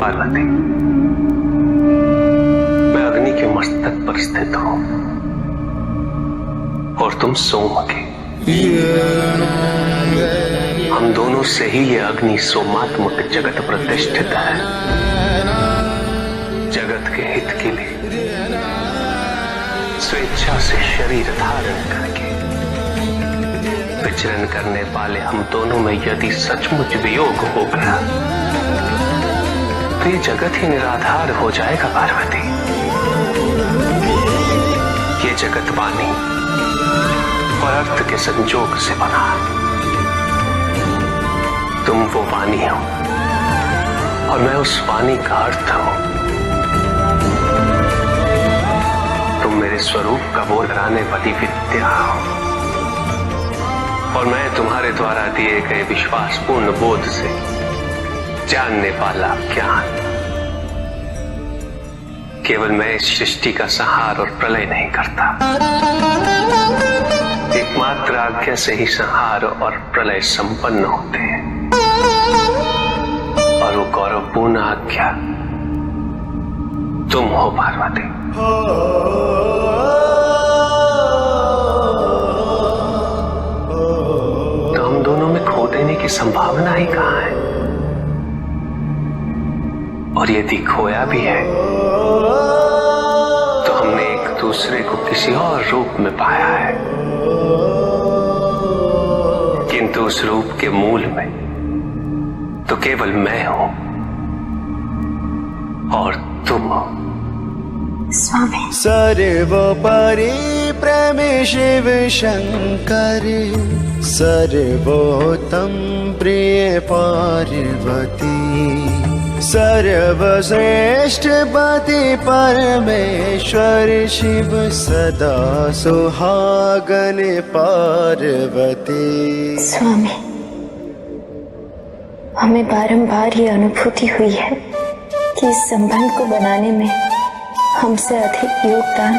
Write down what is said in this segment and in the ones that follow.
पार्वती, मैं अग्नि के मस्तक पर स्थित हूं और तुम सोम के। हम दोनों से ही ये अग्नि सोमात्मक जगत प्रतिष्ठित है। जगत के हित के लिए स्वेच्छा से शरीर धारण करके विचरण करने वाले हम दोनों में यदि सचमुच वियोग हो गया तो ये जगत ही निराधार हो जाएगा। पार्वती, ये जगत वाणी और अर्थ के संजोग से बना है। तुम वो वाणी हो और मैं उस वाणी का अर्थ हूं। तुम मेरे स्वरूप का बोध कराने वाली विद्या हो और मैं तुम्हारे द्वारा दिए गए विश्वासपूर्ण बोध से जानने वाला ज्ञान। केवल मैं इस सृष्टि का संहार और प्रलय नहीं करता, एकमात्र आज्ञा से ही संहार और प्रलय संपन्न होते हैं। और वो गौरवपूर्ण आज्ञा तुम हो पार्वती। तो हम दोनों में खो देने की संभावना ही कहां है? और यदि खोया भी है तो हमने एक दूसरे को किसी और रूप में पाया है, किंतु उस रूप के मूल में तो केवल मैं हूं और तुम हो। स्वामी, सर्वोपरि प्रेम शिव शंकर, सर्वोत्तम प्रिय पार्वती, सर्वश्रेष्ठ पति परमेश्वर शिव, सदा सुहागन पार्वती। स्वामी, हमें बारंबार ये अनुभूति हुई है कि इस संबंध को बनाने में हमसे अधिक योगदान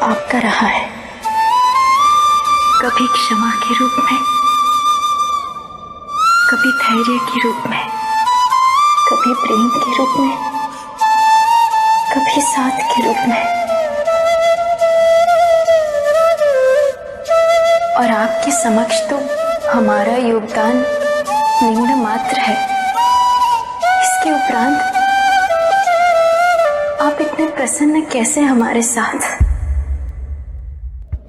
आपका रहा है। कभी क्षमा के रूप में, कभी धैर्य के रूप में, कभी प्रेम के रूप में, कभी साथ के रूप में। और आपके समक्ष तो हमारा योगदान निम्न मात्र है। इसके उपरांत आप इतने प्रसन्न कैसे हमारे साथ,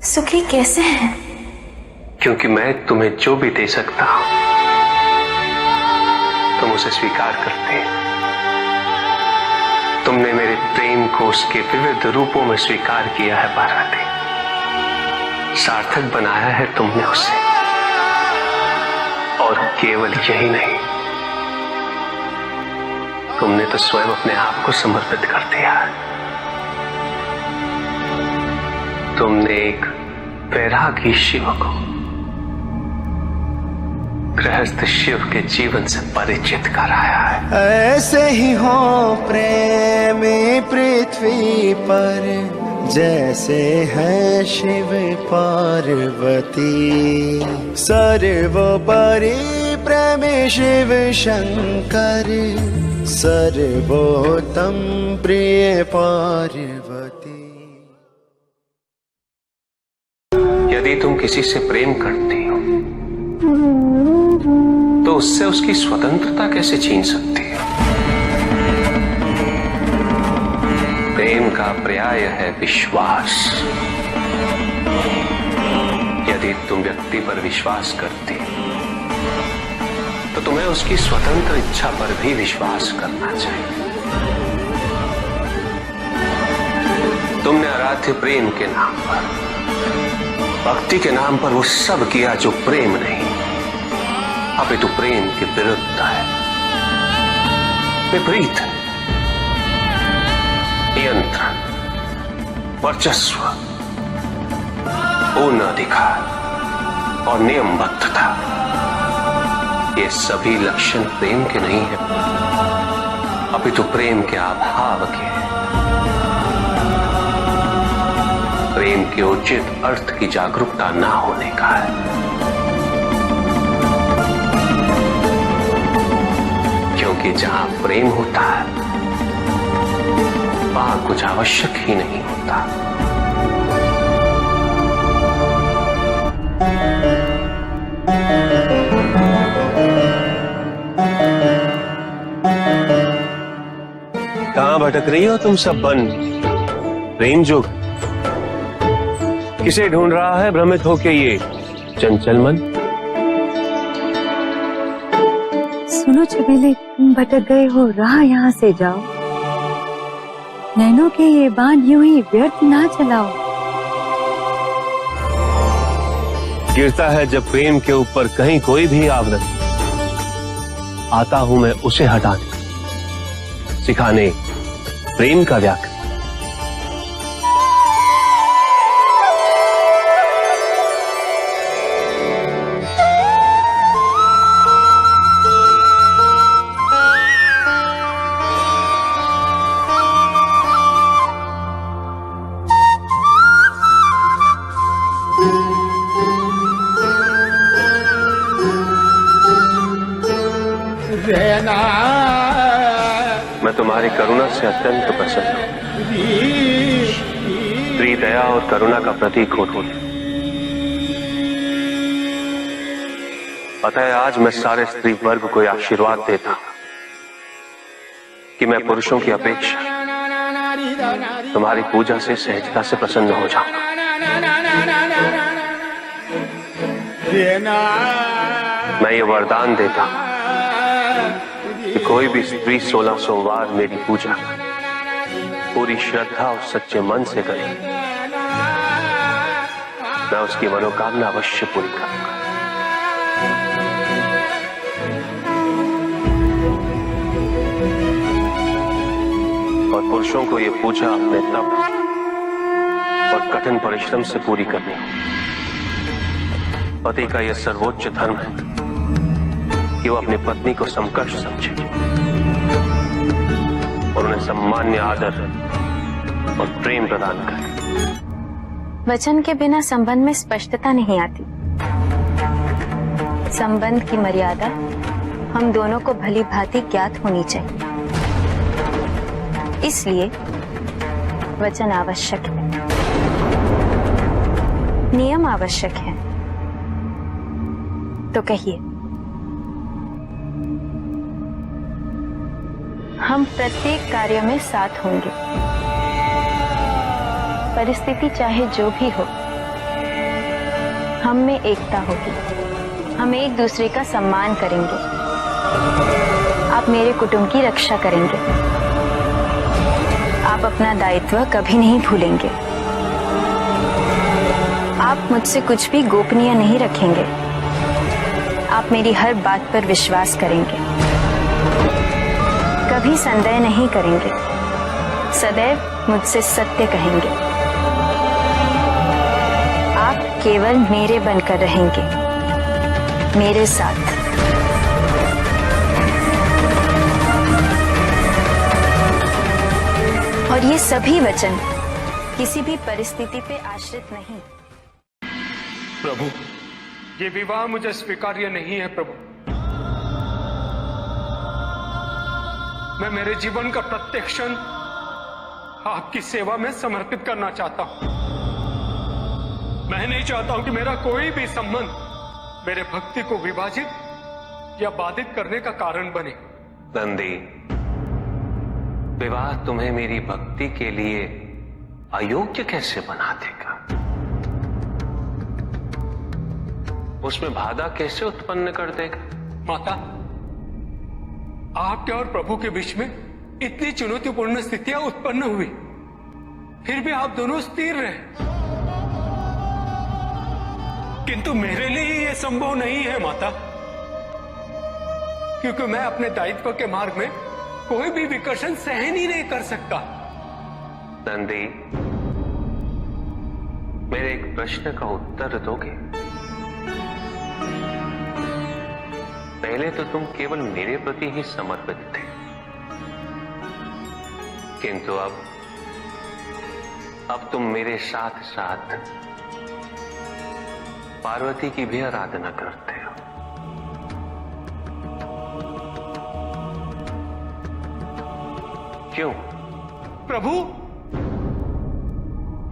सुखी कैसे हैं? क्योंकि मैं तुम्हें जो भी दे सकता हूं तुम उसे स्वीकार करते हैं। तुमने मेरे प्रेम को उसके विविध रूपों में स्वीकार किया है पार्वती। सार्थक बनाया है तुमने उसे। और केवल यही नहीं, तुमने तो स्वयं अपने आप को समर्पित कर दिया। तुमने एक वैरागी शिव को गृहस्थ शिव के जीवन से परिचित कराया है। ऐसे ही हो प्रेमी पृथ्वी पर, जैसे है शिव पार्वती, सर्वोपरि प्रेम शिव शंकर, सर्वोत्तम प्रिय पार्वती। यदि तुम किसी से प्रेम करती हो तो उससे उसकी स्वतंत्रता कैसे छीन सकती हो? प्रेम का पर्याय है विश्वास। यदि तुम व्यक्ति पर विश्वास करती तो तुम्हें उसकी स्वतंत्र इच्छा पर भी विश्वास करना चाहिए। तुमने आराध्य प्रेम के नाम पर, भक्ति के नाम पर वो सब किया जो प्रेम नहीं, अपितु प्रेम के विरुद्ध है, विपरीत है। नियंत्रण, वर्चस्व, पूर्ण अधिकार और नियमबद्धता, ये सभी लक्षण प्रेम के नहीं है, अपितु प्रेम के अभाव के हैं। प्रेम के उचित अर्थ की जागरूकता ना होने का है। कि जहां प्रेम होता है वहां कुछ आवश्यक ही नहीं होता। कहां भटक रही हो तुम सब बन प्रेम जोग? किसे ढूंढ रहा है भ्रमित होके ये चंचल मन? सुनो छबीले, तुम भटक गए हो, राह यहाँ से जाओ। नैनों के ये बाण यूं ही व्यर्थ ना चलाओ। गिरता है जब प्रेम के ऊपर कहीं कोई भी आवरण, आता हूं मैं उसे हटाने, सिखाने प्रेम का व्याकरण। मैं तुम्हारी करुणा से अत्यंत प्रसन्न हूं। स्त्री दया और करुणा का प्रतीक हो तुम। अतः आज मैं सारे स्त्री वर्ग को आशीर्वाद देता हूं कि मैं पुरुषों की अपेक्षा तुम्हारी पूजा से सहजता से प्रसन्न हो जाऊंगा। मैं ये वरदान देता हूं कि कोई भी स्त्री 16 सोमवार मेरी पूजा पूरी श्रद्धा और सच्चे मन से करे, मैं उसकी मनोकामना अवश्य पूरी करूंगा। और पुरुषों को यह पूजा अपने तप और कठिन परिश्रम से पूरी करनी होगी। पति का यह सर्वोच्च धर्म है कि वो अपनी पत्नी को समकक्ष समझे और उन्हें सम्मान्य आदर और प्रेम प्रदान करे। वचन के बिना संबंध में स्पष्टता नहीं आती। संबंध की मर्यादा हम दोनों को भली भांति ज्ञात होनी चाहिए। इसलिए वचन आवश्यक है, नियम आवश्यक है। तो कहिए, हम प्रत्येक कार्य में साथ होंगे। परिस्थिति चाहे जो भी हो, हम में एकता होगी। हम एक दूसरे का सम्मान करेंगे। आप मेरे कुटुंब की रक्षा करेंगे। आप अपना दायित्व कभी नहीं भूलेंगे। आप मुझसे कुछ भी गोपनीय नहीं रखेंगे। आप मेरी हर बात पर विश्वास करेंगे, कभी संदेह नहीं करेंगे, सदैव मुझसे सत्य कहेंगे। आप केवल मेरे बनकर रहेंगे, मेरे साथ। और ये सभी वचन किसी भी परिस्थिति पे आश्रित नहीं। प्रभु, ये विवाह मुझे स्वीकार्य नहीं है। प्रभु, मैं मेरे जीवन का प्रत्येक क्षण आपकी सेवा में समर्पित करना चाहता हूं। मैं नहीं चाहता हूं कि मेरा कोई भी संबंध मेरे भक्ति को विभाजित या बाधित करने का कारण बने। नंदी, विवाह तुम्हें मेरी भक्ति के लिए अयोग्य कैसे बना देगा? उसमें बाधा कैसे उत्पन्न कर देगा? माता, आपके और प्रभु के बीच में इतनी चुनौतीपूर्ण स्थितियां उत्पन्न हुई, फिर भी आप दोनों स्थिर रहे। किंतु मेरे लिए यह संभव नहीं है माता, क्योंकि मैं अपने दायित्व के मार्ग में कोई भी विकर्षण सहन ही नहीं कर सकता। नंदी, मेरे एक प्रश्न का उत्तर दोगे? पहले तो तुम केवल मेरे प्रति ही समर्पित थे, किंतु अब तुम मेरे साथ साथ पार्वती की भी आराधना करते हो। क्यों? प्रभु,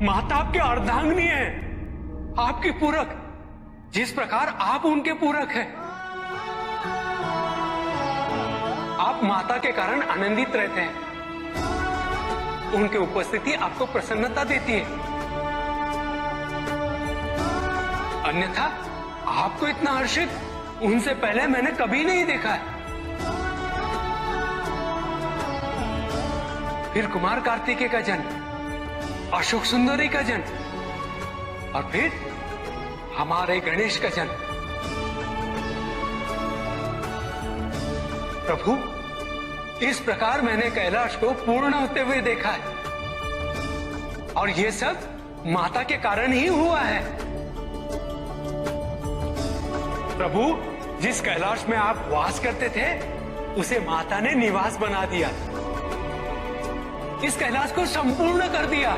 माता आपके अर्धांगिनी है, आपकी पूरक, जिस प्रकार आप उनके पूरक हैं। आप माता के कारण आनंदित रहते हैं, उनकी उपस्थिति आपको प्रसन्नता देती है। अन्यथा आपको इतना हर्षित उनसे पहले मैंने कभी नहीं देखा है। फिर कुमार कार्तिकेय का जन्म, अशोक सुंदरी का जन्म, और फिर हमारे गणेश का जन्म। प्रभु, इस प्रकार मैंने कैलाश को पूर्ण होते हुए देखा है, और यह सब माता के कारण ही हुआ है। प्रभु, जिस कैलाश में आप वास करते थे, उसे माता ने निवास बना दिया, इस कैलाश को संपूर्ण कर दिया।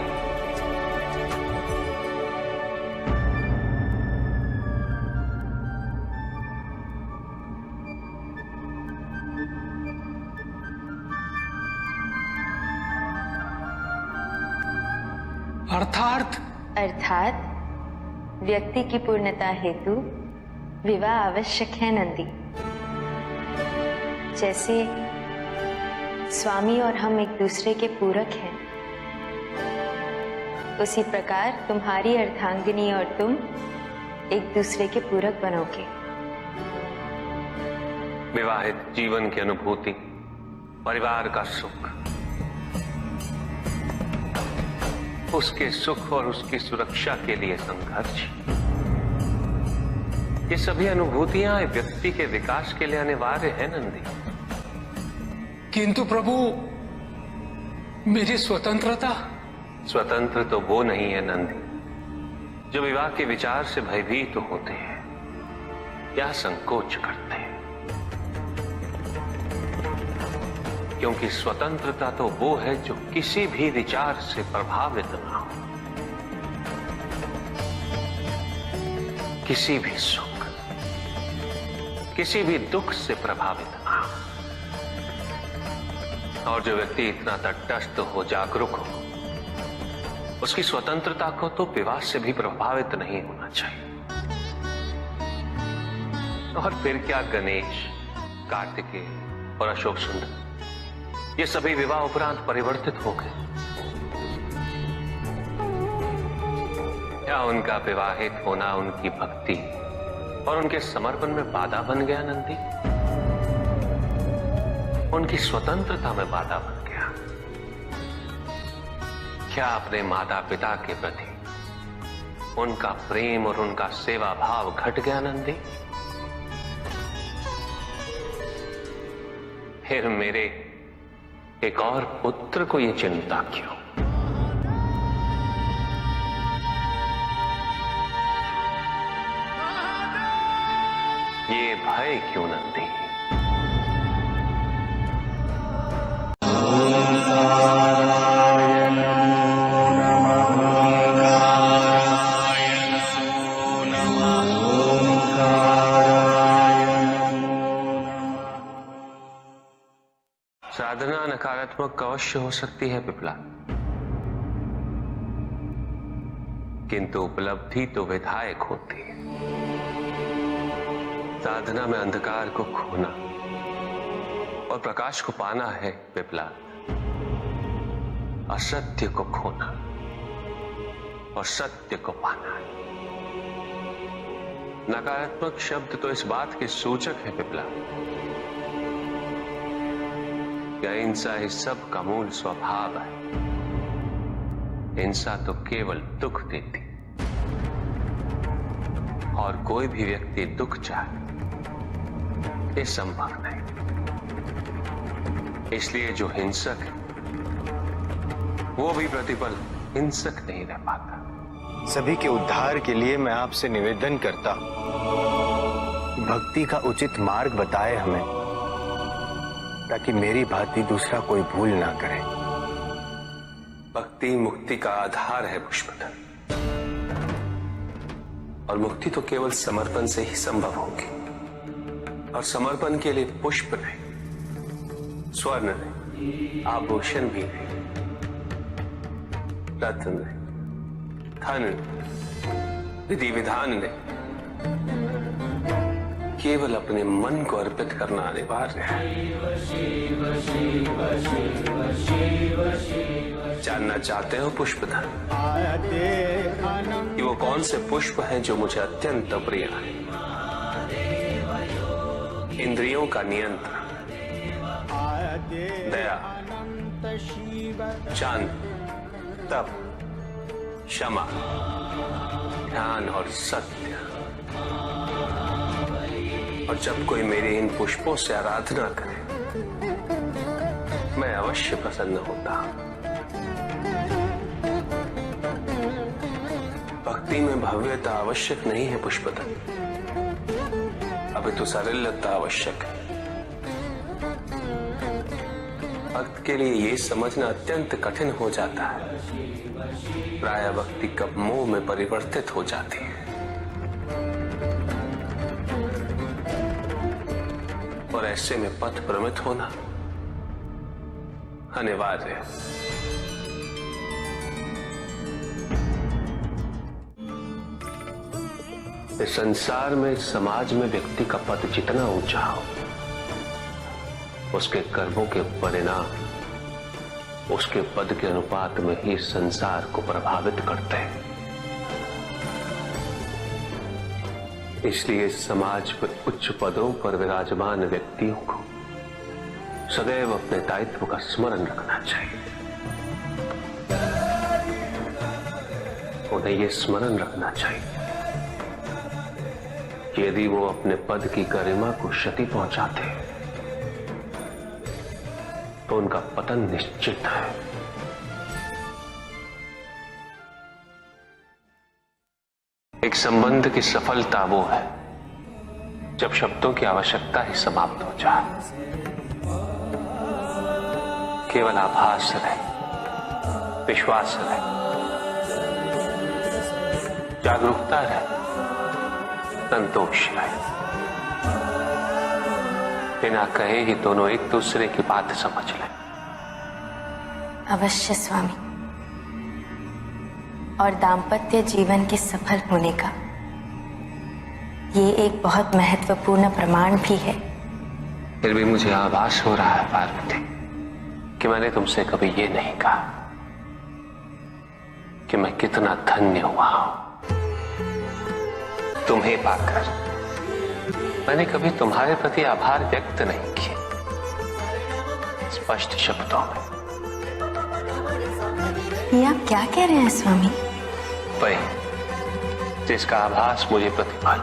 अर्थात व्यक्ति की पूर्णता हेतु विवाह आवश्यक है नंदी। जैसे स्वामी और हम एक दूसरे के पूरक हैं, उसी प्रकार तुम्हारी अर्धांगिनी और तुम एक दूसरे के पूरक बनोगे। विवाहित जीवन की अनुभूति, परिवार का सुख, उसके सुख और उसकी सुरक्षा के लिए संघर्ष, ये सभी अनुभूतियां व्यक्ति के विकास के लिए अनिवार्य है नंदी। किंतु प्रभु, मेरी स्वतंत्रता। स्वतंत्र तो वो नहीं है नंदी जो विवाह के विचार से भयभीत तो होते हैं या संकोच करते हैं, क्योंकि स्वतंत्रता तो वो है जो किसी भी विचार से प्रभावित ना हो, किसी भी सुख, किसी भी दुख से प्रभावित ना हो। और जो व्यक्ति इतना तटस्थ हो, जागरूक हो, उसकी स्वतंत्रता को तो विवाह से भी प्रभावित नहीं होना चाहिए। और फिर क्या गणेश, कार्तिकेय और अशोक सुंदर, ये सभी विवाह उपरांत परिवर्तित हो गए। क्या उनका विवाहित होना उनकी भक्ति और उनके समर्पण में बाधा बन गया नंदी? उनकी स्वतंत्रता में बाधा बन गया? क्या अपने माता पिता के प्रति उनका प्रेम और उनका सेवा भाव घट गया नंदी? फिर मेरे एक और पुत्र को ये चिंता क्यों? ये भय क्यों नंदी? साधना नकारात्मक अवश्य हो सकती है पिपला, किंतु उपलब्धि तो विधायक होती है। साधना में अंधकार को खोना और प्रकाश को पाना है पिपला, असत्य को खोना और सत्य को पाना है। नकारात्मक शब्द तो इस बात के सूचक है पिपला, हिंसा इस सब का मूल स्वभाव है। हिंसा तो केवल दुख देती, और कोई भी व्यक्ति दुख चाहे ये संभव नहीं। इसलिए जो हिंसक है वो भी प्रतिपल हिंसक नहीं रह पाता। सभी के उद्धार के लिए मैं आपसे निवेदन करता हूं, भक्ति का उचित मार्ग बताए हमें, ताकि मेरी भांति दूसरा कोई भूल ना करे। भक्ति मुक्ति का आधार है पुष्पधर, और मुक्ति तो केवल समर्पण से ही संभव होगी। और समर्पण के लिए पुष्प नहीं, स्वर्ण नहीं, आभूषण भी नहीं, रत्न नहीं, धन, विधि विधान नहीं, केवल अपने मन को अर्पित करना अनिवार्य है। जानना चाहते हो पुष्पधन कि वो कौन से पुष्प हैं जो मुझे अत्यंत प्रिय हैं? इंद्रियों का नियंत्रण, दया, शांति, तप, क्षमा, ध्यान और सत्य। और जब कोई मेरे इन पुष्पों से आराधना करे, मैं अवश्य प्रसन्न होता हूं। भक्ति में भव्यता आवश्यक नहीं है पुष्पधन, अभी तो सरलता आवश्यक है। भक्त के लिए ये समझना अत्यंत कठिन हो जाता है प्रायः भक्ति कब मोह में परिवर्तित हो जाती है, और ऐसे में पथ भ्रमित होना अनिवार्य है। इस संसार में, समाज में व्यक्ति का पद जितना ऊंचा हो, उसके कर्मों के परिणाम उसके पद के अनुपात में ही संसार को प्रभावित करते हैं। इसलिए समाज में उच्च पदों पर विराजमान व्यक्तियों को सदैव अपने दायित्व का स्मरण रखना चाहिए। उन्हें यह स्मरण रखना चाहिए कि यदि वो अपने पद की गरिमा को क्षति पहुंचाते हैं तो उनका पतन निश्चित है। एक संबंध की सफलता वो है जब शब्दों की आवश्यकता ही समाप्त हो जाए, केवल आभास रहे, विश्वास रहे, जागरूकता रहे, संतोष रहे। बिना कहे ही दोनों एक दूसरे की बात समझ लें। अवश्य स्वामी। और दाम्पत्य जीवन के सफल होने का ये एक बहुत महत्वपूर्ण प्रमाण भी है। फिर भी मुझे आभास हो रहा है पार्वती कि मैंने तुमसे कभी ये नहीं कहा कि मैं कितना धन्य हुआ हूं तुम्हें पाकर। मैंने कभी तुम्हारे प्रति आभार व्यक्त नहीं किया स्पष्ट शब्दों में। ये आप क्या कह रहे हैं स्वामी? वही जिसका आभास मुझे प्रतिपल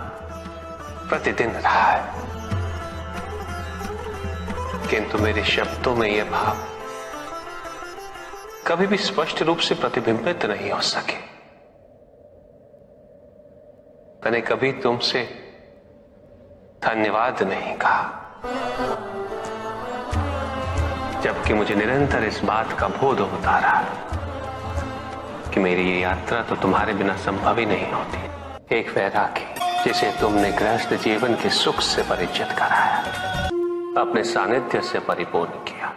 प्रतिदिन रहा है, किंतु मेरे शब्दों में यह भाव कभी भी स्पष्ट रूप से प्रतिबिंबित नहीं हो सके। मैंने कभी तुमसे धन्यवाद नहीं कहा, जबकि मुझे निरंतर इस बात का बोध होता रहा कि मेरी ये यात्रा तो तुम्हारे बिना संभव ही नहीं होती। एक वैरागी जिसे तुमने गृहस्थ जीवन के सुख से परिचित कराया, अपने सानिध्य से परिपूर्ण किया,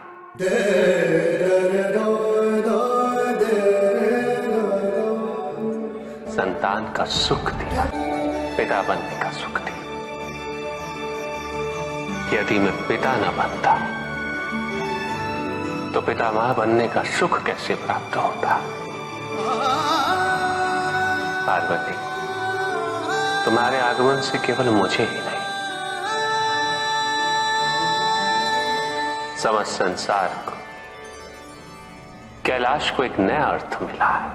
संतान का सुख दिया, पिता बनने का सुख दिया। यदि मैं पिता न बनता तो पितामह बनने का सुख कैसे प्राप्त होता? पार्वती, तुम्हारे आगमन से केवल मुझे ही नहीं, समस्त संसार को, कैलाश को एक नया अर्थ मिला है।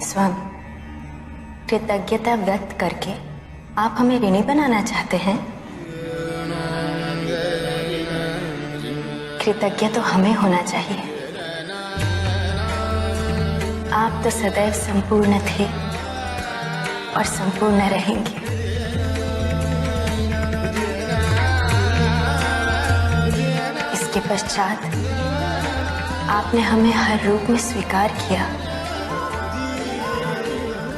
स्वामी, कृतज्ञता व्यक्त करके आप हमें ऋणी बनाना चाहते हैं? कृतज्ञ तो हमें होना चाहिए। आप तो सदैव संपूर्ण थे और संपूर्ण रहेंगे। इसके पश्चात आपने हमें हर रूप में स्वीकार किया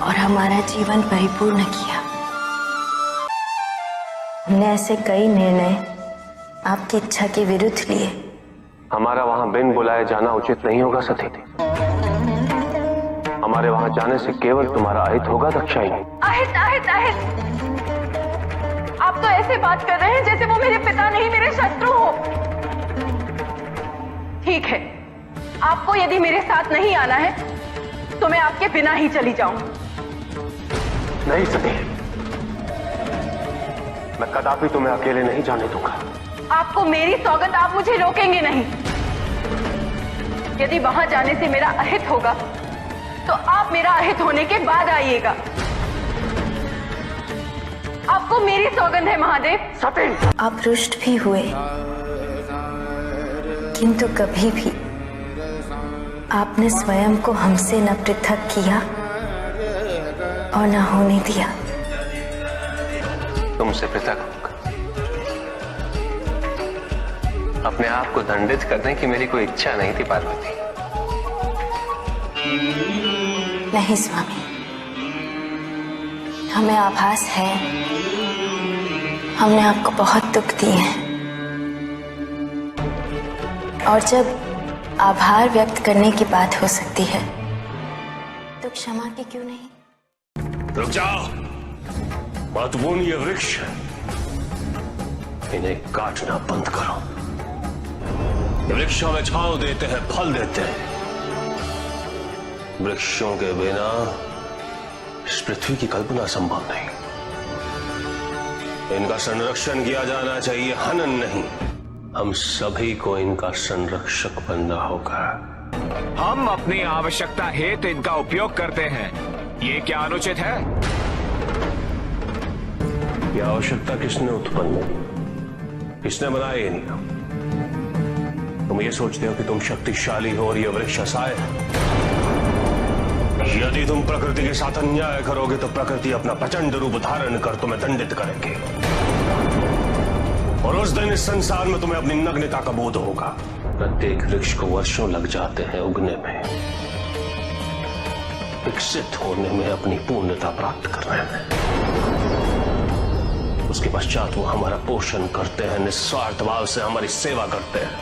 और हमारा जीवन परिपूर्ण किया। हमने ऐसे कई निर्णय आपकी इच्छा के विरुद्ध लिए। हमारा वहां बिन बुलाए जाना उचित नहीं होगा सती। हमारे वहां जाने से केवल तुम्हारा अहित होगा दक्षायनी। अहित अहित अहित, आप तो ऐसे बात कर रहे हैं जैसे वो मेरे पिता नहीं मेरे शत्रु हो। ठीक है, आपको यदि मेरे साथ नहीं आना है तो मैं आपके बिना ही चली जाऊं। नहीं सती, मैं कदापि तुम्हें अकेले नहीं जाने दूंगा। आपको मेरी सौगंध, आप मुझे रोकेंगे नहीं। यदि वहां जाने से मेरा अहित होगा तो आप मेरा अहित होने के बाद आइएगा। आपको मेरी सौगंध है महादेव। सती, आप रुष्ट भी हुए, किंतु कभी भी आपने स्वयं को हमसे न पृथक किया और न होने दिया। तुमसे पृथक होकर अपने आप को दंडित करने की मेरी कोई इच्छा नहीं थी पार्वती। नहीं स्वामी, हमें आभास है हमने आपको बहुत दुख दिए हैं, और जब आभार व्यक्त करने की बात हो सकती है तो क्षमा की क्यों नहीं। रुक जाओ, महत्वपूर्ण ये वृक्ष है, इन्हें काटना बंद करो। ये वृक्षों में छांव देते हैं, फल देते हैं। वृक्षों के बिना इस पृथ्वी की कल्पना संभव नहीं। इनका संरक्षण किया जाना चाहिए, हनन नहीं। हम सभी को इनका संरक्षक बनना होगा। हम अपनी आवश्यकता हेतु इनका उपयोग करते हैं, ये क्या अनुचित है? यह आवश्यकता किसने उत्पन्न की? किसने बनाया ये नियम? तुम ये सोचते हो कि तुम शक्तिशाली हो और यह वृक्ष असहाय है। यदि तुम प्रकृति के साथ अन्याय करोगे तो प्रकृति अपना प्रचंड रूप धारण कर तुम्हें दंडित करेंगे, और उस दिन इस संसार में तुम्हें अपनी नग्नता का बोध होगा। प्रत्येक वृक्ष को वर्षों लग जाते हैं उगने में, विकसित होने में, अपनी पूर्णता प्राप्त करने में। उसके पश्चात वो हमारा पोषण करते हैं, निस्वार्थ भाव से हमारी सेवा करते हैं।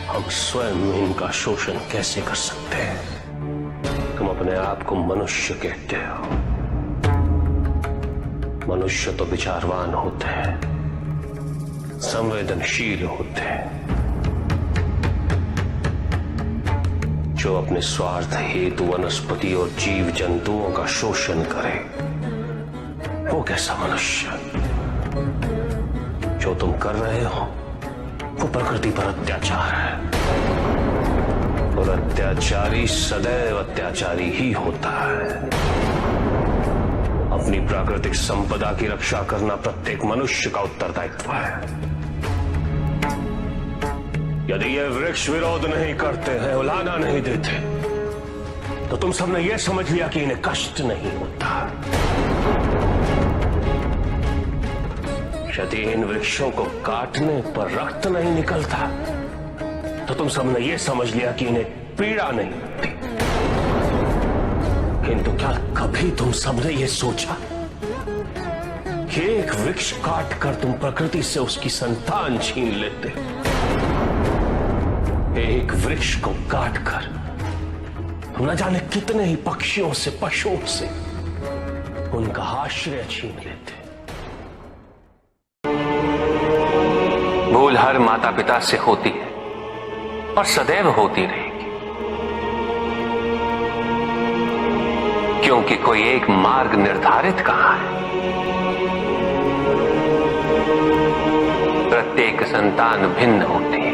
हम स्वयं इनका शोषण कैसे कर सकते हैं? तुम अपने आप को मनुष्य कहते हो। मनुष्य तो विचारवान होते हैं, संवेदनशील होते हैं। जो अपने स्वार्थ हेतु वनस्पति और जीव जंतुओं का शोषण करे, वो कैसा मनुष्य? जो तुम कर रहे हो वो प्रकृति पर अत्याचार है, और अत्याचारी सदैव अत्याचारी ही होता है। अपनी प्राकृतिक संपदा की रक्षा करना प्रत्येक मनुष्य का उत्तरदायित्व है। यदि ये वृक्ष विरोध नहीं करते हैं, उलाहना नहीं देते, तो तुम सबने यह समझ लिया कि इन्हें कष्ट नहीं होता। यदि इन वृक्षों को काटने पर रक्त नहीं निकलता, तो तुम सबने यह समझ लिया कि इन्हें पीड़ा नहीं होती। किंतु क्या कभी तुम सबने यह सोचा कि एक वृक्ष काट कर तुम प्रकृति से उसकी संतान छीन लेते? एक वृक्ष को काटकर हम न जाने कितने ही पक्षियों से, पशुओं से उनका आश्रय छीन लेते। भूल हर माता पिता से होती है और सदैव होती रहेगी, क्योंकि कोई एक मार्ग निर्धारित कहां है। प्रत्येक संतान भिन्न होती है,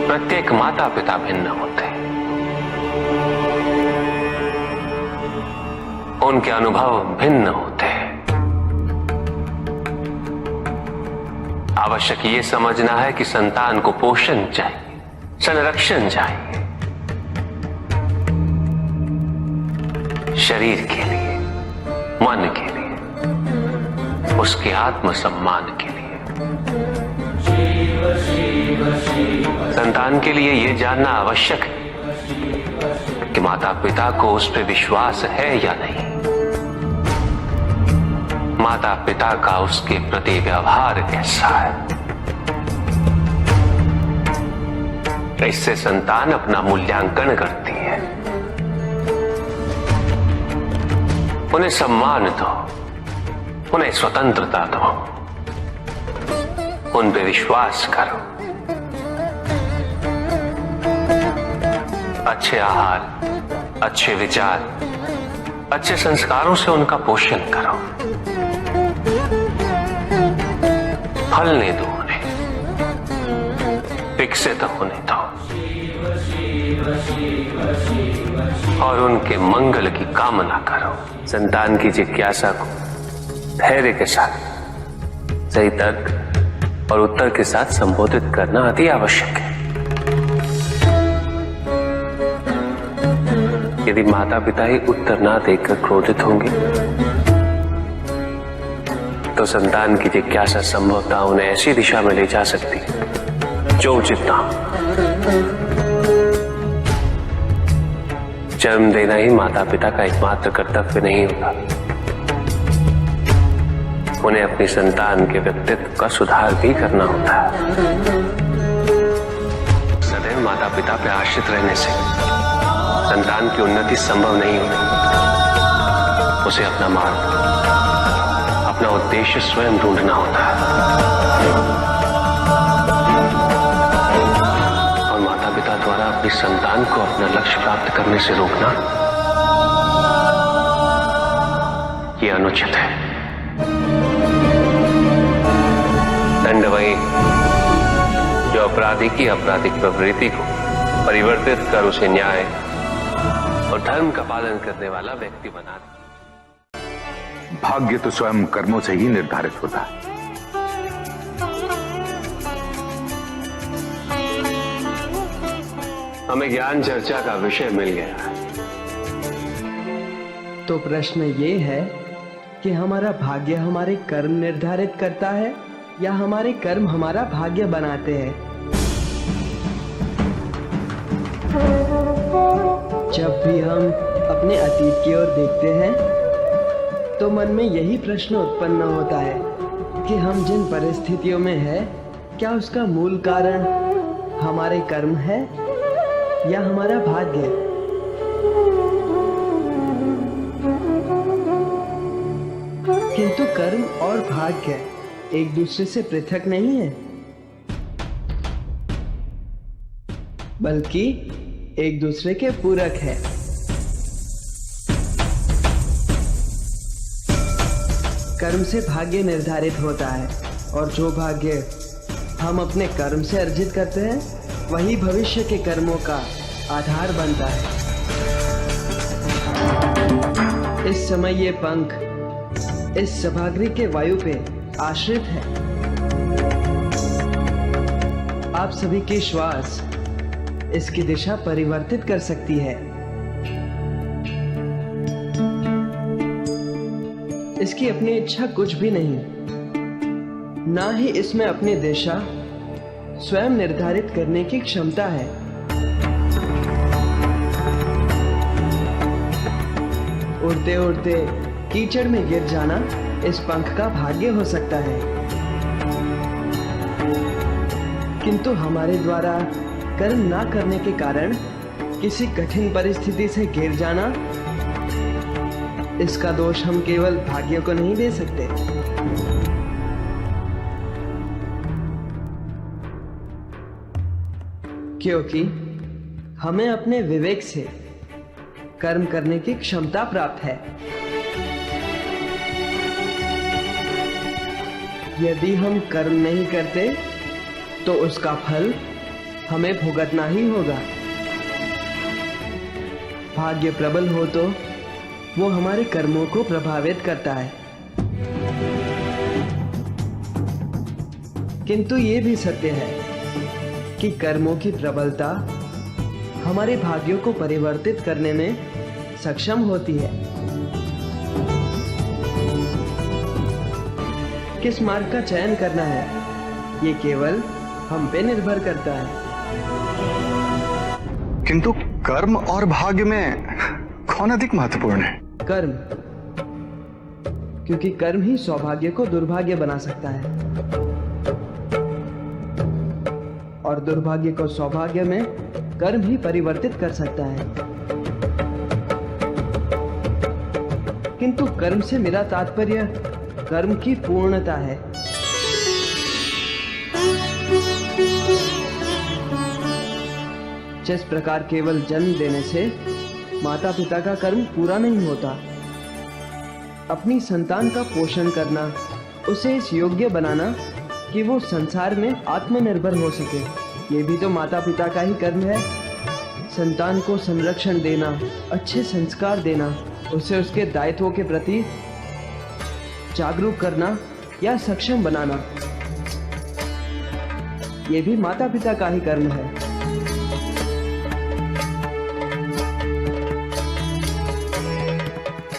प्रत्येक माता पिता भिन्न होते हैं, उनके अनुभव भिन्न होते हैं। आवश्यक ये समझना है कि संतान को पोषण चाहिए, संरक्षण चाहिए, शरीर के लिए, मन के लिए, उसके आत्मसम्मान के लिए। संतान के लिए यह जानना आवश्यक है कि माता पिता को उस पर विश्वास है या नहीं। माता पिता का उसके प्रति व्यवहार कैसा है। इससे संतान अपना मूल्यांकन करती है। उन्हें सम्मान दो, उन्हें स्वतंत्रता दो, उन पे विश्वास करो। अच्छे आहार, अच्छे विचार, अच्छे संस्कारों से उनका पोषण करो। फलने दो उन्हें, विकसित होने दो और उनके मंगल की कामना करो। संतान की जिज्ञासा को धैर्य के साथ, सही तर्क और उत्तर के साथ संबोधित करना अति आवश्यक है। यदि माता पिता ही उत्तर ना देकर क्रोधित होंगे तो संतान की जिज्ञासा संभवतः उन्हें ऐसी दिशा में ले जा सकती है जो उचित ना हो। जन्म देना ही माता पिता का एकमात्र कर्तव्य नहीं होता। उन्हें अपनी संतान के व्यक्तित्व का सुधार भी करना होता है। सदैव माता पिता पर आश्रित रहने से संतान की उन्नति संभव नहीं होती। उसे अपना मार्ग, अपना उद्देश्य स्वयं ढूंढना होता है। और माता पिता द्वारा अपनी संतान को अपना लक्ष्य प्राप्त करने से रोकना यह अनुचित है। दंड वही जो अपराधी की आपराधिक प्रवृत्ति को परिवर्तित कर उसे न्याय और धर्म का पालन करने वाला व्यक्ति बना दे। भाग्य तो स्वयं कर्मों से ही निर्धारित होता है। हमें ज्ञान चर्चा का विषय मिल गया है। तो प्रश्न ये है कि हमारा भाग्य हमारे कर्म निर्धारित करता है या हमारे कर्म हमारा भाग्य बनाते हैं। जब भी हम अपने अतीत की ओर देखते हैं तो मन में यही प्रश्न उत्पन्न होता है कि हम जिन परिस्थितियों में हैं, क्या उसका मूल कारण हमारे कर्म है या हमारा भाग्य। किंतु कर्म और भाग्य एक दूसरे से पृथक नहीं है, बल्कि एक दूसरे के पूरक है। कर्म से भाग्य निर्धारित होता है और जो भाग्य हम अपने कर्म से अर्जित करते हैं वही भविष्य के कर्मों का आधार बनता है। इस समय ये पंख इस सभागृह के वायु पे आश्रित है। आप सभी के श्वास इसकी दिशा परिवर्तित कर सकती है। इसकी अपनी इच्छा कुछ भी नहीं, ना ही इसमें अपनी दिशा स्वयं निर्धारित करने की क्षमता है। उड़ते उड़ते कीचड़ में गिर जाना इस पंख का भाग्य हो सकता है, किंतु हमारे द्वारा कर्म ना करने के कारण किसी कठिन परिस्थिति से घिर जाना, इसका दोष हम केवल भाग्य को नहीं दे सकते। क्योंकि हमें अपने विवेक से कर्म करने की क्षमता प्राप्त है। यदि हम कर्म नहीं करते तो उसका फल हमें भुगतना ही होगा। भाग्य प्रबल हो तो वो हमारे कर्मों को प्रभावित करता है, किंतु ये भी सत्य है कि कर्मों की प्रबलता हमारे भाग्यों को परिवर्तित करने में सक्षम होती है। किस मार्ग का चयन करना है ये केवल हम पे निर्भर करता है। किंतु कर्म और भाग्य में कौन अधिक महत्वपूर्ण है? कर्म, क्योंकि कर्म ही सौभाग्य को दुर्भाग्य बना सकता है और दुर्भाग्य को सौभाग्य में कर्म ही परिवर्तित कर सकता है। किंतु कर्म से मेरा तात्पर्य कर्म की पूर्णता है। जिस प्रकार केवल जन्म देने से माता पिता का कर्म पूरा नहीं होता, अपनी संतान का पोषण करना, उसे इस योग्य बनाना कि वो संसार में आत्मनिर्भर हो सके, ये भी तो माता पिता का ही कर्म है। संतान को संरक्षण देना, अच्छे संस्कार देना, उसे उसके दायित्वों के प्रति जागरूक करना या सक्षम बनाना, ये भी माता पिता का ही कर्म है।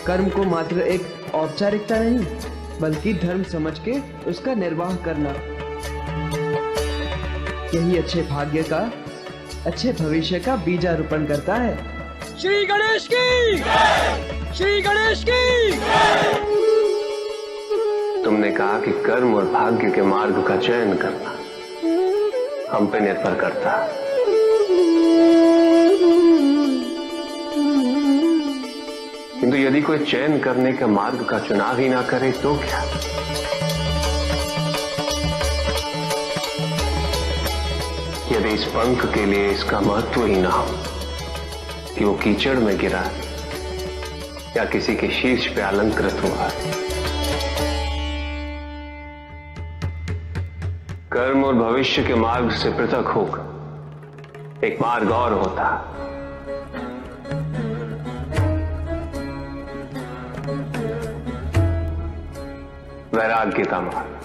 कर्म को मात्र एक औपचारिकता नहीं बल्कि धर्म समझ के उसका निर्वाह करना, यही अच्छे भाग्य का, अच्छे भविष्य का बीजारोपण करता है। श्री गणेश की, श्री गणेश की। तुमने कहा कि कर्म और भाग्य के मार्ग का चयन करना हम पे निर्भर करता है। किंतु यदि कोई चयन करने के मार्ग का चुनाव ही ना करे तो क्या? यदि इस पंख के लिए इसका महत्व ही ना हो कि वो कीचड़ में गिरा या किसी के शीर्ष पे अलंकृत हुआ। कर्म और भविष्य के मार्ग से पृथक होकर एक मार्ग और होता है, वैराग्य का मार्ग।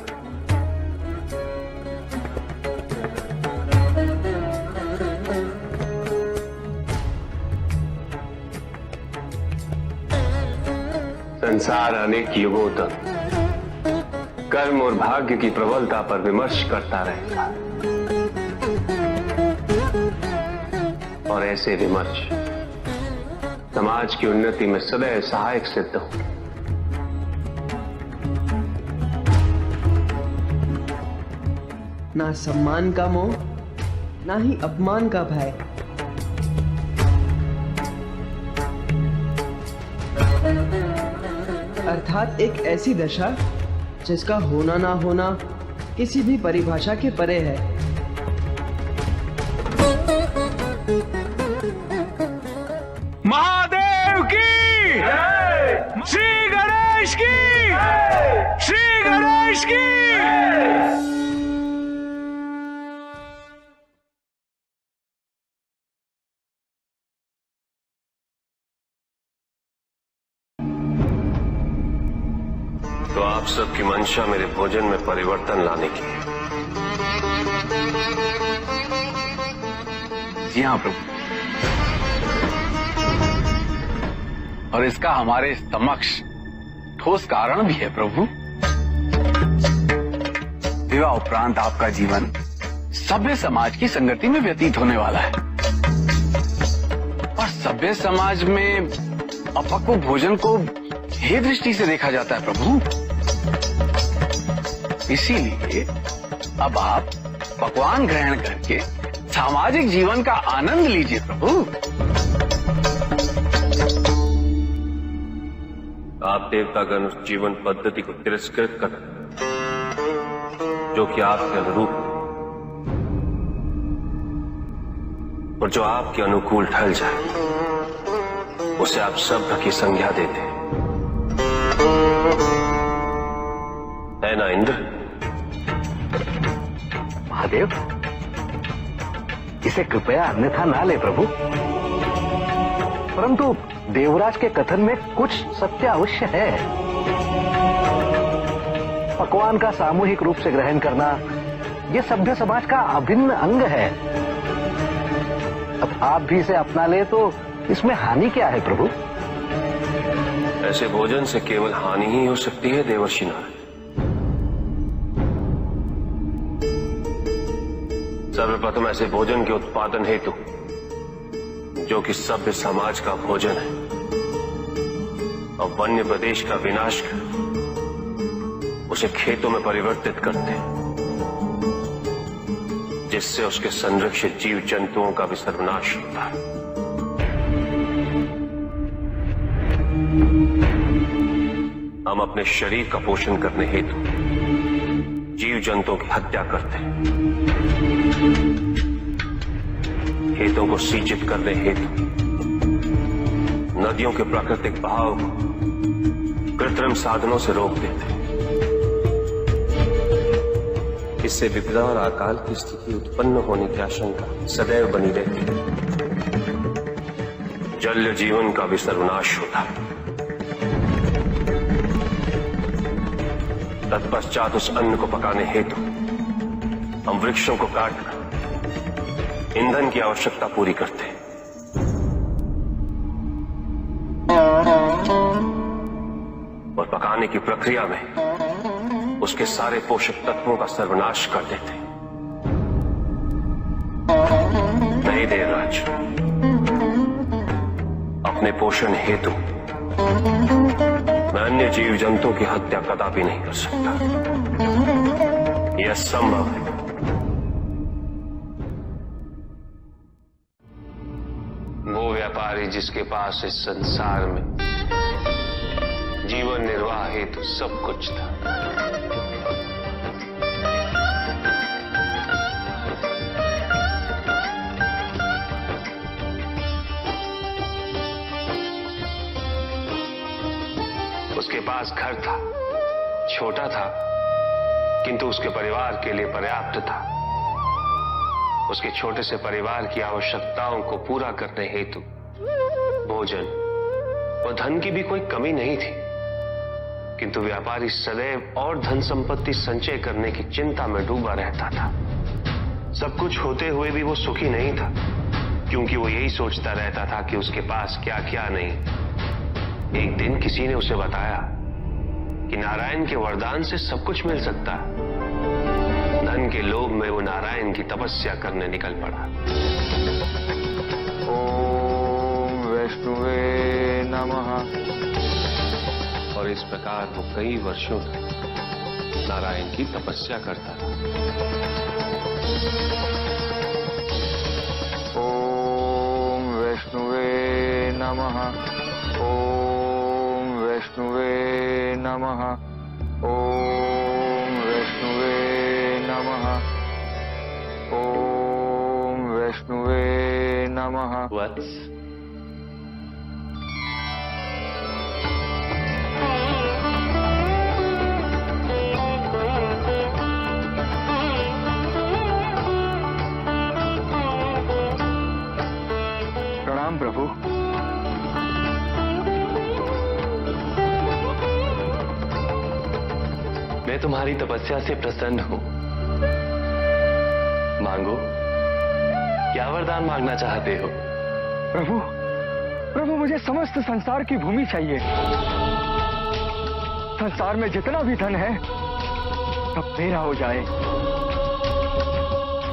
संसार अनेक युगों तक कर्म और भाग्य की प्रबलता पर विमर्श करता रहेगा और ऐसे विमर्श समाज की उन्नति में सदैव सहायक सिद्ध होंगे। ना सम्मान का मोह, ना ही अपमान का भय। अर्थात एक ऐसी दशा जिसका होना ना होना किसी भी परिभाषा के परे है। महादेव की, श्री गणेश की, श्री गणेश की। तो आप सबकी मंशा मेरे भोजन में परिवर्तन लाने की है। जी हाँ प्रभु, और इसका हमारे समक्ष ठोस कारण भी है प्रभु। विवाह उपरांत आपका जीवन सभ्य समाज की संगति में व्यतीत होने वाला है और सभ्य समाज में अपक्व भोजन को हे दृष्टि से देखा जाता है प्रभु। इसीलिए अब आप पकवान ग्रहण करके सामाजिक जीवन का आनंद लीजिए प्रभु। आप देवतागण उस जीवन पद्धति को तिरस्कृत कर जो कि आपके अनुरूप और जो आपके अनुकूल ढल जाए, उसे आप सभ्य की संज्ञा देते हैं, है ना इंद्र? महादेव, इसे कृपया अन्यथा ना ले प्रभु, परंतु देवराज के कथन में कुछ सत्य अवश्य है। पकवान का सामूहिक रूप से ग्रहण करना यह सभ्य समाज का अभिन्न अंग है। अब आप भी इसे अपना ले तो इसमें हानि क्या है प्रभु? ऐसे भोजन से केवल हानि ही हो सकती है देवर्षि नारायण। सर्वप्रथम ऐसे भोजन के उत्पादन हेतु जो कि सभ्य समाज का भोजन है और वन्य प्रदेश का विनाश कर उसे खेतों में परिवर्तित करते, जिससे उसके संरक्षित जीव जंतुओं का भी सर्वनाश होता है। हम अपने शरीर का पोषण करने हेतु जीव जंतुओं की हत्या करते हैं, खेतो„ को सिंचित करने हेतु नदियों के प्राकृतिक बहाव को कृत्रिम साधनों से रोक देते हैं। इससे विपदा और अकाल की स्थिति उत्पन्न होने की आशंका सदैव बनी रहती है। जल जीवन का भी सर्वनाश होता है। तत्पश्चात उस अन्न को पकाने हेतु हम वृक्षों को काटकर ईंधन की आवश्यकता पूरी करते हैं। और पकाने की प्रक्रिया में उसके सारे पोषक तत्वों का सर्वनाश कर देते हैं। नहीं देवराज, अपने पोषण हेतु मैं अन्य जीव जंतुओं की हत्या कदापि नहीं कर सकता। यह असंभव है। वो व्यापारी जिसके पास इस संसार में जीवन निर्वाह हेतु सब कुछ था, उसके पास घर था, छोटा था किंतु उसके परिवार के लिए पर्याप्त था। उसके छोटे से परिवार की आवश्यकताओं को पूरा करने हेतु भोजन व धन की भी कोई कमी नहीं थी, किंतु व्यापारी सदैव और धन संपत्ति संचय करने की चिंता में डूबा रहता था। सब कुछ होते हुए भी वो सुखी नहीं था, क्योंकि वो यही सोचता रहता था कि उसके पास क्या क्या नहीं। एक दिन किसी ने उसे बताया कि नारायण के वरदान से सब कुछ मिल सकता है। धन के लोभ में वो नारायण की तपस्या करने निकल पड़ा। ओम वैष्णवे नमः। और इस प्रकार वो कई वर्षों तक नारायण की तपस्या करता था। ओम वैष्णवे नमः। ओम वैष्णवे नमः। ओम वैष्णवे नमः। ओम वैष्णवे नमः। वत्स, प्रणाम प्रभु। मैं तुम्हारी तपस्या से प्रसन्न हूं। मांगो, क्या वरदान मांगना चाहते हो? प्रभु, प्रभु मुझे समस्त संसार की भूमि चाहिए। संसार में जितना भी धन है सब मेरा हो जाए।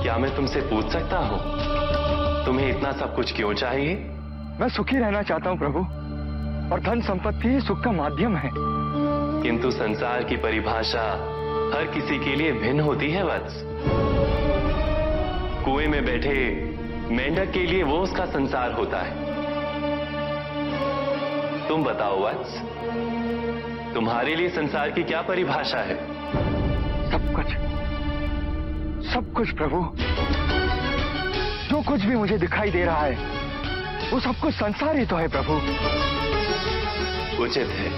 क्या मैं तुमसे पूछ सकता हूं, तुम्हें इतना सब कुछ क्यों चाहिए? मैं सुखी रहना चाहता हूं प्रभु, और धन संपत्ति सुख का माध्यम है। किंतु संसार की परिभाषा हर किसी के लिए भिन्न होती है वत्स। कुएं में बैठे मेंढक के लिए वो उसका संसार होता है। तुम बताओ वत्स, तुम्हारे लिए संसार की क्या परिभाषा है? सब कुछ प्रभु। जो कुछ भी मुझे दिखाई दे रहा है वो सब कुछ संसार ही तो है प्रभु। उचित है,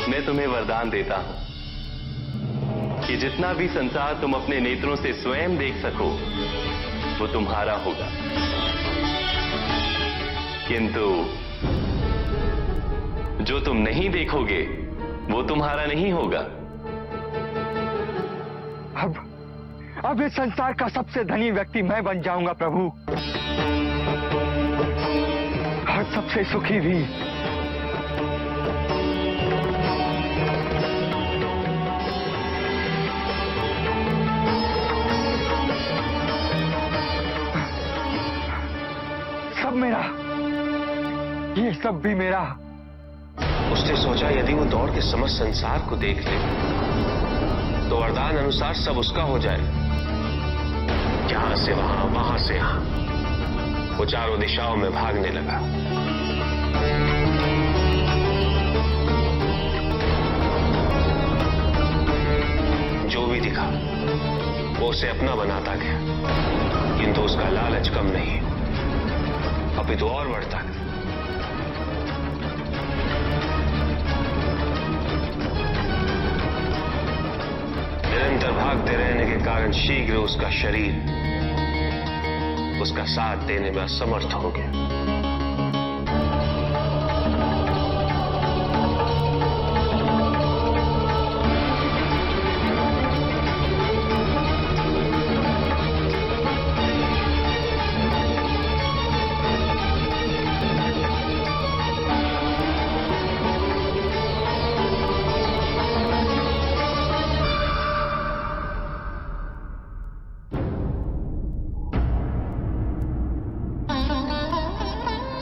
मैं तुम्हें वरदान देता हूं कि जितना भी संसार तुम अपने नेत्रों से स्वयं देख सको वो तुम्हारा होगा, किंतु जो तुम नहीं देखोगे वो तुम्हारा नहीं होगा। अब इस संसार का सबसे धनी व्यक्ति मैं बन जाऊंगा प्रभु, और सबसे सुखी भी। सब मेरा, ये सब भी मेरा। उसने सोचा यदि वो दौड़ के समस्त संसार को देख ले तो वरदान अनुसार सब उसका हो जाए। यहां से वहां, वहां से यहां, वो चारों दिशाओं में भागने लगा। जो भी दिखा वो उसे अपना बनाता गया, किंतु उसका लालच कम नहीं, अपितु और बढ़ता गया। निरंतर भागते रहने के कारण शीघ्र उसका शरीर उसका साथ देने में असमर्थ हो गया।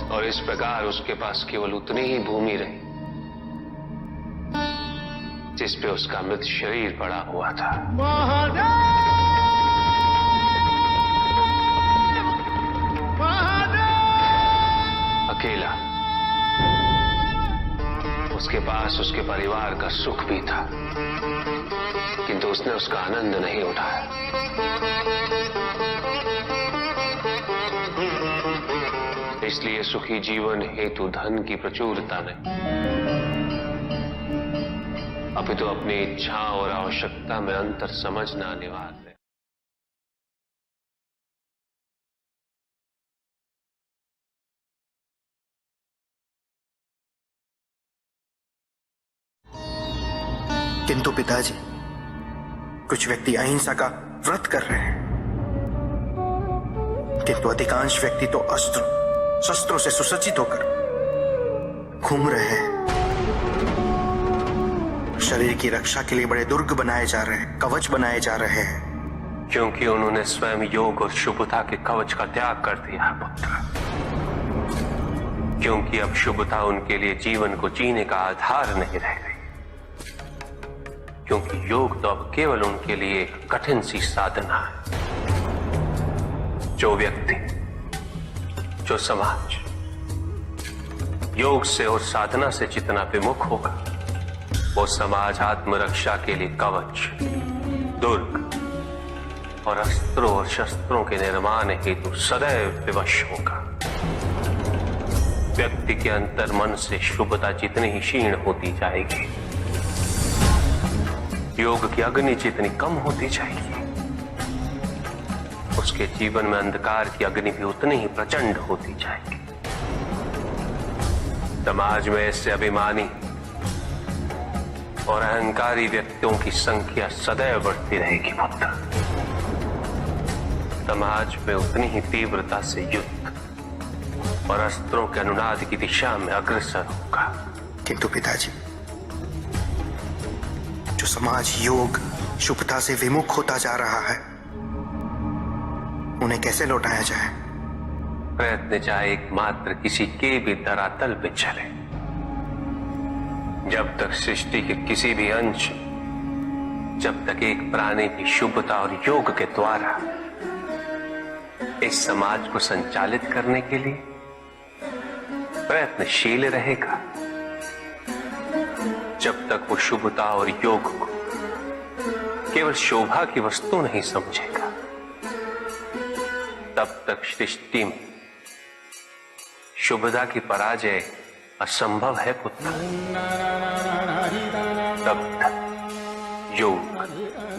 और इस प्रकार उसके पास केवल उतनी ही भूमि रही जिस पे उसका मृत शरीर पड़ा हुआ था। अकेला। उसके पास उसके परिवार का सुख भी था, किंतु उसने उसका आनंद नहीं उठाया। इसलिए सुखी जीवन हेतु धन की प्रचुरता नहीं, अपितु अपनी इच्छा और आवश्यकता में अंतर समझना अनिवार्य है। किंतु पिताजी, कुछ व्यक्ति अहिंसा का व्रत कर रहे हैं, किंतु अधिकांश व्यक्ति तो शस्त्रों से सुसज्जित होकर घूम रहे हैं। शरीर की रक्षा के लिए बड़े दुर्ग बनाए जा रहे हैं, कवच बनाए जा रहे हैं, क्योंकि उन्होंने स्वयं योग और शुभता के कवच का त्याग कर दिया है पुत्र। क्योंकि अब शुभता उनके लिए जीवन को जीने का आधार नहीं रह गई, क्योंकि योग तो अब केवल उनके लिए एक कठिन सी साधना है। जो व्यक्ति, जो समाज योग से और साधना से जितना विमुख होगा, वो समाज आत्मरक्षा के लिए कवच, दुर्ग और अस्त्रों और शस्त्रों के निर्माण हेतु सदैव विवश होगा। व्यक्ति के अंतर मन से शुभता जितनी ही क्षीण होती जाएगी, योग की अग्नि जितनी कम होती जाएगी, उसके जीवन में अंधकार की अग्नि भी उतनी ही प्रचंड होती जाएगी। समाज में ऐसे अभिमानी और अहंकारी व्यक्तियों की संख्या सदैव बढ़ती रहेगी पुत्र। समाज में उतनी ही तीव्रता से युद्ध और अस्त्रों के अनुनाद की दिशा में अग्रसर होगा। किंतु पिताजी, जो समाज योग शुभता से विमुख होता जा रहा है, उन्हें कैसे लौटाया जाए? प्रयत्न चाहे एकमात्र किसी के भी धरातल पे चले, जब तक सृष्टि के किसी भी अंश, जब तक एक प्राणी भी शुभता और योग के द्वारा इस समाज को संचालित करने के लिए प्रयत्नशील रहेगा, जब तक वो शुभता और योग को केवल शोभा की वस्तु नहीं समझेगा, तब तक सृष्टि में शुभता की पराजय असंभव है पुत्र। तब तक योग,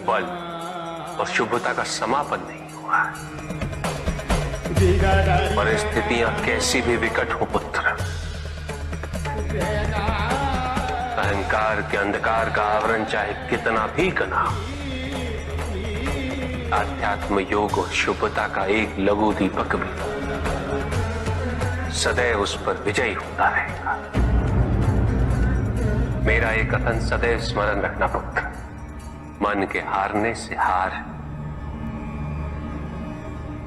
बल और शुभता का समापन नहीं हुआ। परिस्थितियां कैसी भी विकट हो पुत्र, अहंकार के अंधकार का आवरण चाहे कितना भी घना हो, आध्यात्म योग और शुभता का एक लघु दीपक भी सदैव उस पर विजयी होता रहेगा। मेरा एक कथन सदैव स्मरण रखना पुत्र, मन के हारने से हार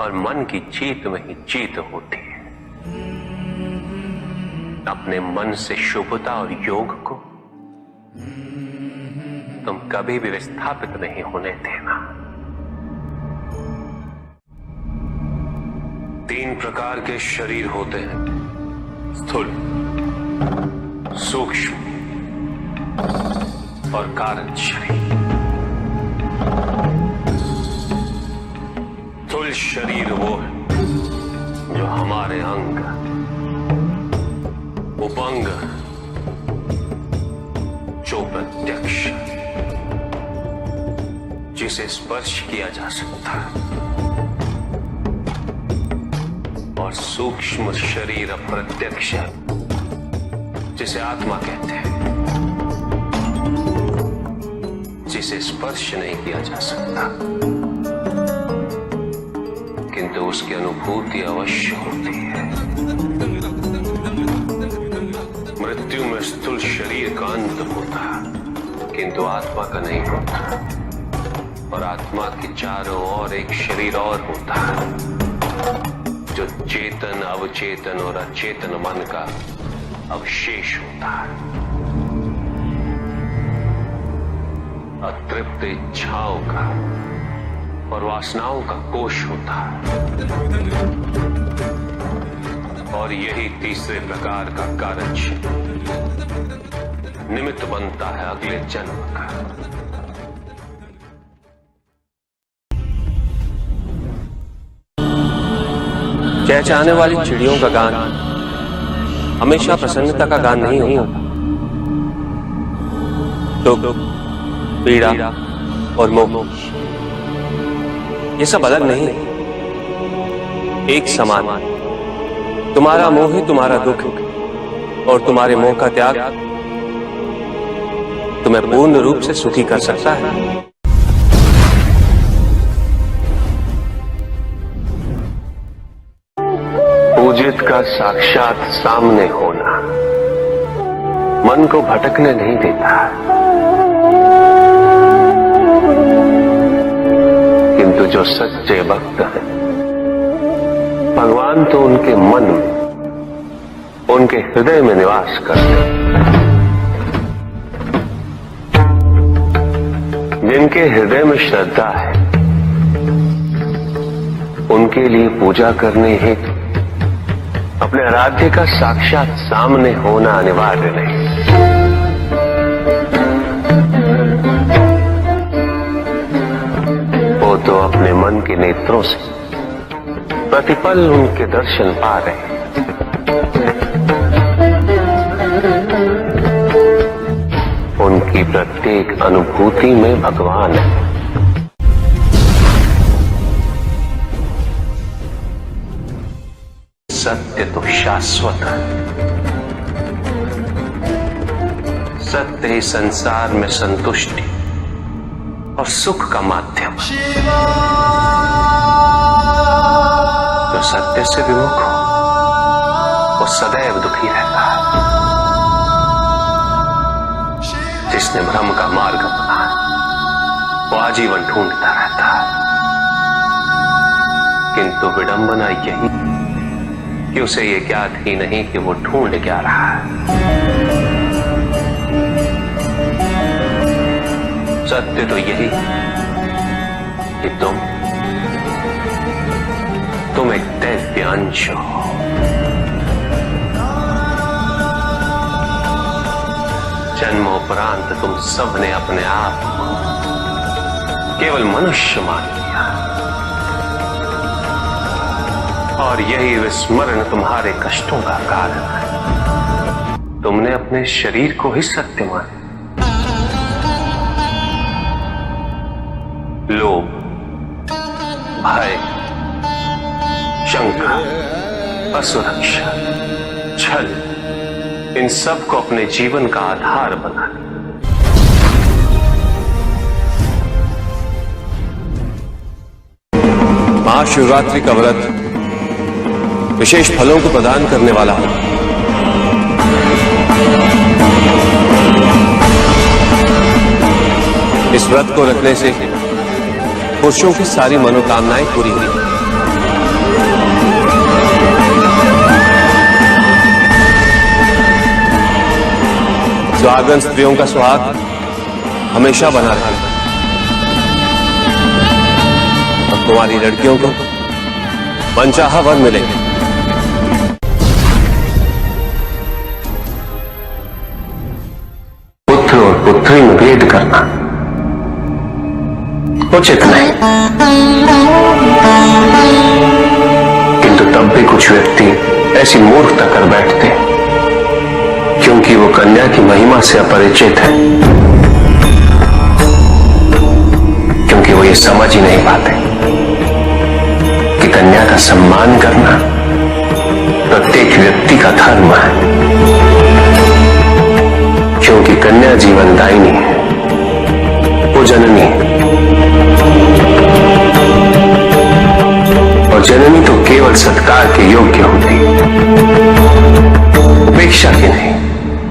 और मन की जीत में ही जीत होती है। अपने मन से शुभता और योग को तुम कभी भी विस्थापित नहीं होने देना। 3 प्रकार के शरीर होते हैं, स्थूल, सूक्ष्म और कारण शरीर। स्थूल शरीर वो है जो हमारे अंग, उपंग, जो प्रत्यक्ष, जिसे स्पर्श किया जा सकता है, और सूक्ष्म शरीर अप्रत्यक्ष है, जिसे आत्मा कहते हैं, जिसे स्पर्श नहीं किया जा सकता, किंतु उसकी अनुभूति अवश्य होती है। मृत्यु में स्थूल शरीर का अंत होता है, किंतु आत्मा का नहीं होता, और आत्मा के चारों ओर एक शरीर और होता है, जो चेतन, अवचेतन और अचेतन मन का अवशेष होता है। अतृप्त इच्छाओं का और वासनाओं का कोश होता है, और यही तीसरे प्रकार का कारण निमित्त बनता है अगले जन्म का। चहचहाने वाली चिड़ियों का गान हमेशा प्रसन्नता का गान नहीं होता। दुख, पीड़ा और मोह ये सब अलग नहीं, एक समान। तुम्हारा मोह ही तुम्हारा दुख और तुम्हारे मोह का त्याग तुम्हें पूर्ण रूप से सुखी कर सकता है। पूजित का साक्षात सामने होना मन को भटकने नहीं देता, किंतु जो सच्चे भक्त हैं, भगवान तो उनके मन में, उनके हृदय में निवास करते हैं। जिनके हृदय में श्रद्धा है, उनके लिए पूजा करने हेतु अपने आराध्य का साक्षात सामने होना अनिवार्य नहीं। वो तो अपने मन के नेत्रों से प्रतिपल उनके दर्शन पा रहे हैं। उनकी प्रत्येक अनुभूति में भगवान है। सत्य तो शाश्वत है। सत्य ही संसार में संतुष्टि और सुख का माध्यम। जो सत्य से विमुख हो वो सदैव दुखी रहता है। जिसने भ्रम का मार्ग अपनाया वो आजीवन ढूंढता रहता है। किंतु विडंबना यही कि उसे ये ज्ञात ही नहीं कि वो ढूंढ क्या रहा है। सत्य तो यही कि तुम एक दैव्य अंश हो। जन्मोपरांत तुम सबने अपने आप को केवल मनुष्य मान लिया, और यही विस्मरण तुम्हारे कष्टों का कारण है। तुमने अपने शरीर को ही सत्य माना। लोभ, भय, शंका, असुरक्षा, छल, इन सब को अपने जीवन का आधार बना लिया। महाशिवरात्रि का व्रत विशेष फलों को प्रदान करने वाला है। इस व्रत को रखने से पुरुषों की सारी मनोकामनाएं पूरी हुई। सुहागन स्त्रियों का सुहाग हमेशा बना रहेगा और तुम्हारी लड़कियों को मनचाहा वर मिलेंगे। पुत्र और पुत्री में भेद करना उचित नहीं, किंतु तब भी कुछ व्यक्ति ऐसी मूर्खता कर बैठते हैं क्योंकि वो कन्या की महिमा से अपरिचित है, क्योंकि वो ये समझ ही नहीं पाते कि कन्या का सम्मान करना प्रत्येक व्यक्ति का धर्म है, क्योंकि कन्या जीवनदायिनी है, वो जननी है और जननी तो केवल सत्कार के योग्य होती है, उपेक्षा की नहीं,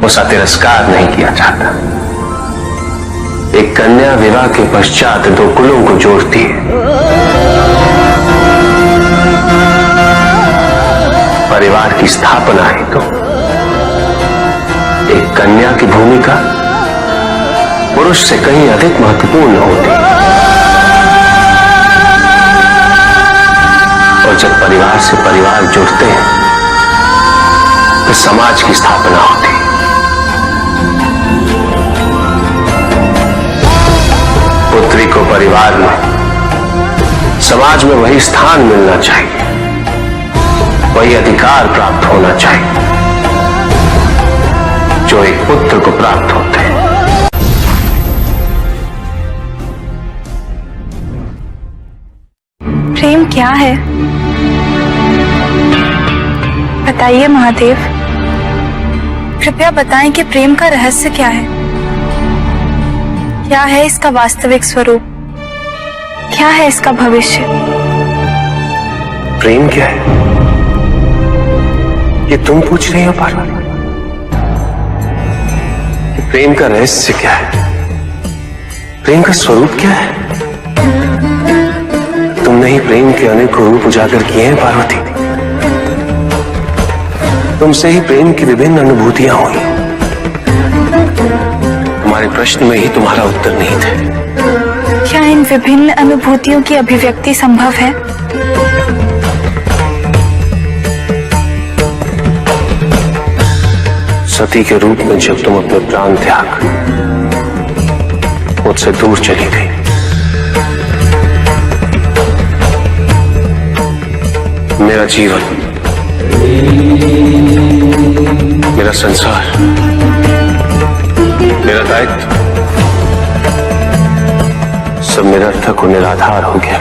उसका तिरस्कार नहीं किया जाता। एक कन्या विवाह के पश्चात दो कुलों को जोड़ती है, परिवार की स्थापना है तो एक कन्या की भूमिका पुरुष से कहीं अधिक महत्वपूर्ण होती है। और जब परिवार से परिवार जुड़ते हैं तो समाज की स्थापना होती है। पुत्री को परिवार में, समाज में वही स्थान मिलना चाहिए, वही अधिकार प्राप्त होना चाहिए जो एक पुत्र को प्राप्त होते हैं। प्रेम क्या है? बताइए महादेव, कृपया बताएं कि प्रेम का रहस्य क्या है? क्या है इसका वास्तविक स्वरूप? क्या है इसका भविष्य? प्रेम क्या है ये तुम पूछ रही हो पार्वती? प्रेम का रहस्य क्या है? प्रेम का स्वरूप क्या है? तुमने ही प्रेम के अनेकों रूप उजागर किए हैं पार्वती। तुमसे ही प्रेम की विभिन्न अनुभूतियां हुई। तुम्हारे प्रश्न में ही तुम्हारा उत्तर नहीं था। क्या इन विभिन्न अनुभूतियों की अभिव्यक्ति संभव है? सती के रूप में जब तुम अपने प्राण त्याग मुझसे दूर चली गई, मेरा जीवन, मेरा संसार, मेरा दायित्व सब निरर्थक और निराधार हो गया।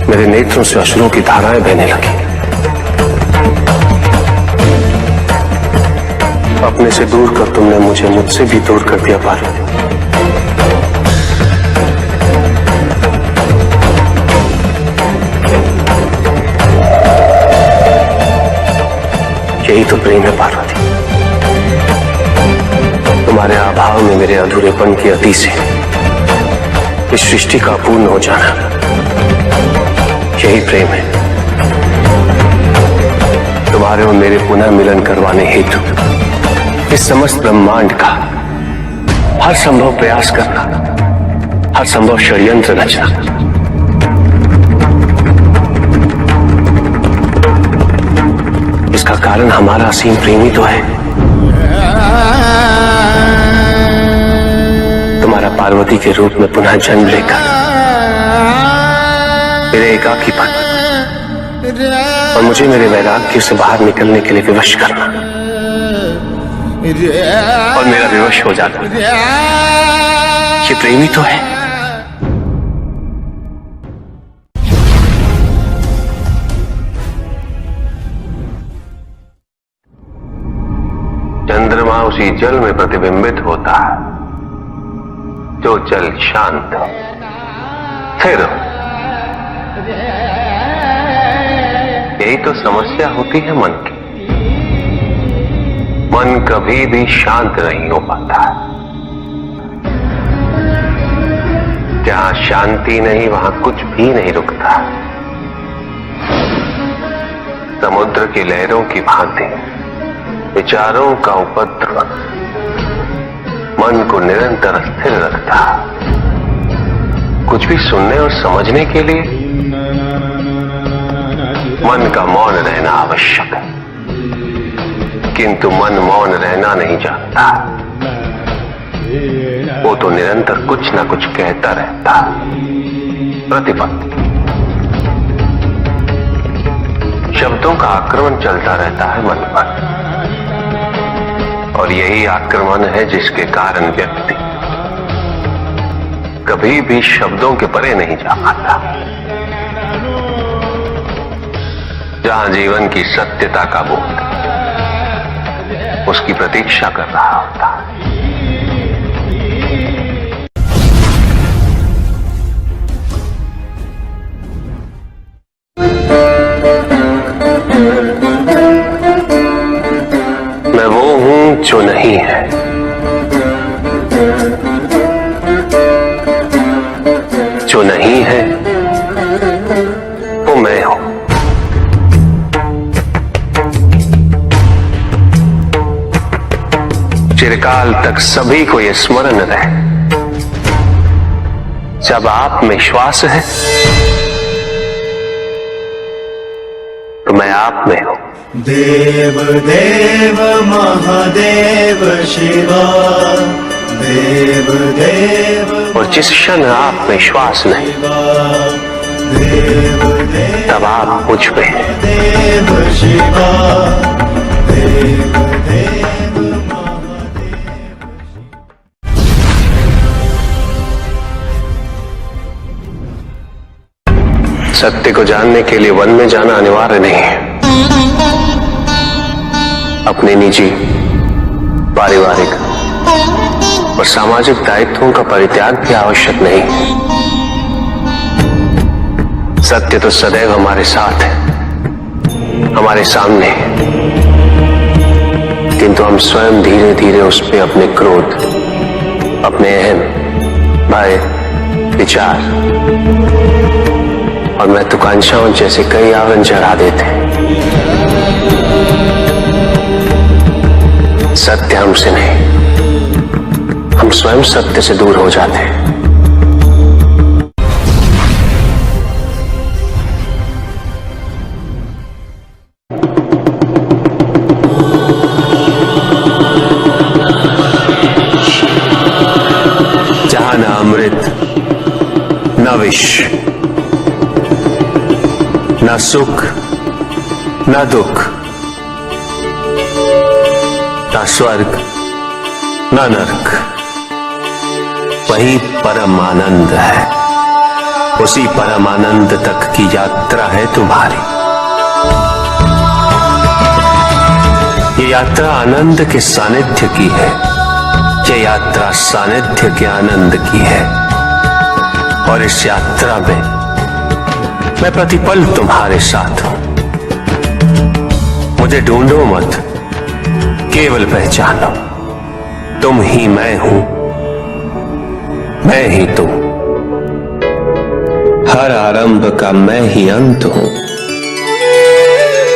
मेरे नेत्रों से अश्रुओं की धाराएं बहने लगी। अपने से दूर कर तुमने मुझे मुझसे भी दूर कर दिया पार्वती। यही तो प्रेम है पार्वती। तुम्हारे अभाव में मेरे अधूरेपन की अति से इस सृष्टि का पूर्ण हो जाना, यही प्रेम है। तुम्हारे और मेरे पुनः मिलन करवाने हेतु इस समस्त ब्रह्मांड का हर संभव प्रयास करना, हर संभव षड्यंत्र रचना। इसका कारण हमारा असीम प्रेम ही तो है। तुम्हारा पार्वती के रूप में पुनः जन्म लेकर मेरे एकाकीपन और मुझे मेरे वैराग्य से बाहर निकलने के लिए विवश करना और मेरा विवश हो जाना, ये प्रेम ही तो है। चंद्रमा उसी जल में प्रतिबिंबित होता है जो जल शांत स्थिर। यही तो समस्या होती है मन की। मन कभी भी शांत नहीं हो पाता। जहां शांति नहीं वहां कुछ भी नहीं रुकता। समुद्र की लहरों की भांति विचारों का उपद्रव मन को निरंतर स्थिर रखता। कुछ भी सुनने और समझने के लिए मन का मौन रहना आवश्यक है, किंतु मन मौन रहना नहीं जानता। वो तो निरंतर कुछ ना कुछ कहता रहता। प्रतिपल शब्दों का आक्रमण चलता रहता है मन पर, और यही आक्रमण है जिसके कारण व्यक्ति कभी भी शब्दों के परे नहीं जा पाता। जहां जीवन की सत्यता का बोध उसकी प्रतीक्षा कर रहा होता है। मैं वो हूं जो नहीं है, जो नहीं है वो मैं हूं। चिरकाल तक सभी को यह स्मरण रहे, जब आप में श्वास है तो मैं आप में हूं। देव देव महादेव शिवा, देव देव। और जिस क्षण आप में श्वास नहीं, तब आप मुझ पे हैं। देव शिवा, देव देव। सत्य को जानने के लिए वन में जाना अनिवार्य नहीं है। अपने निजी, पारिवारिक और सामाजिक दायित्वों का परित्याग भी आवश्यक नहीं है। सत्य तो सदैव हमारे साथ है, हमारे सामने है, किंतु हम स्वयं धीरे धीरे उस पर अपने क्रोध, अपने अहम, भय, विचार और महत्वाकांक्षाओं जैसे कई आवरण चढ़ा देते हैं। सत्य हमसे नहीं, हम स्वयं सत्य से दूर हो जाते हैं। जहां न अमृत, न विष, न सुख, न दुख, न स्वर्ग, न नरक, वही परम आनंद है। उसी परम आनंद तक की यात्रा है तुम्हारी। ये यात्रा आनंद के सानिध्य की है, ये यात्रा सानिध्य के आनंद की है। और इस यात्रा में मैं प्रतिपल तुम्हारे साथ हूं। मुझे ढूंढो मत, केवल पहचानो, तुम ही मैं हूं, मैं ही तुम। हर आरंभ का मैं ही अंत हूं,